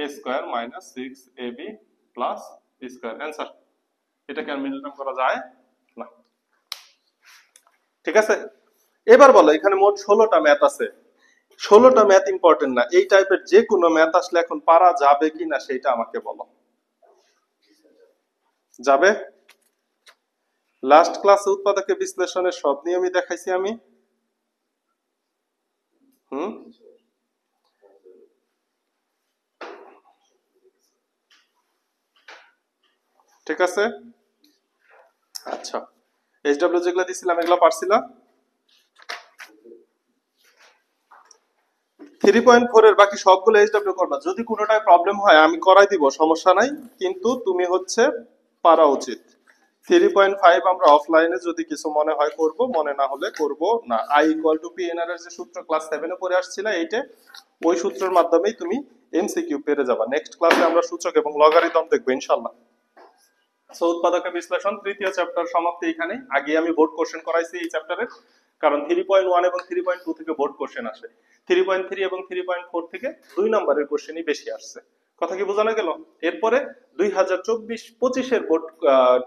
a square minus 6ab plus b square answer এটাকে আর মিডল টার্ম করা যায় না ঠিক আছে এবার বলো এখানে মোট 16টা ম্যাথ আছে 16টা ম্যাথ ইম্পর্টেন্ট না এই টাইপের যে কোনো ম্যাথ আসলে এখন পারা যাবে কিনা সেটা আমাকে বলো যাবে লাস্ট ক্লাসে উৎপাদকের বিশ্লেষণের সব নিয়মই দেখাইছি আমি ঠিক আছে আচ্ছা এইচডব্লিউ যেগুলো দিছিলাম এগুলো পারছিলা 3.4 এর বাকি সবগুলো এইচডব্লিউ করবা যদি কোনোটায় প্রবলেম হয় আমি করাই দিব সমস্যা নাই কিন্তু তুমি হচ্ছে পারা উচিত 3.5 আমরা অফলাইনে যদি কিছু মনে হয় করব মনে না হলে করব না i = pnr এর যে সূত্র ক্লাস 7 এ পড়ে আসছিল এইটা ওই সূত্রের মাধ্যমেই তুমি এমসিকিউ পেরে যাবা নেক্সট ক্লাসে আমরা সূচক এবং লগারিদম দেখব ইনশাআল্লাহ সো উৎপাদকের বিশ্লেষণ তৃতীয় চ্যাপ্টার সমাপ্তি এখানে আগে আমি বোর্ড কোশ্চেন করাইছি এই চ্যাপ্টারে কারণ 3.1 এবং 3.2 থেকে বোর্ড কোশ্চেন আসে 3.3 এবং 3.4 থেকে 2 নম্বরের কোশ্চেনই বেশি আসছে কথা কি বোঝানো গেল এরপরে 2024-25 এর বোর্ড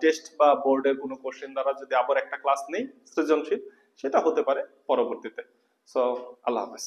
টেস্ট বা বোর্ডের কোনো কোশ্চেন দ্বারা যদি আবার একটা ক্লাস নেই সৃজনশীল সেটা হতে পারে পরবর্তীতে সো আল্লাহ হাফেজ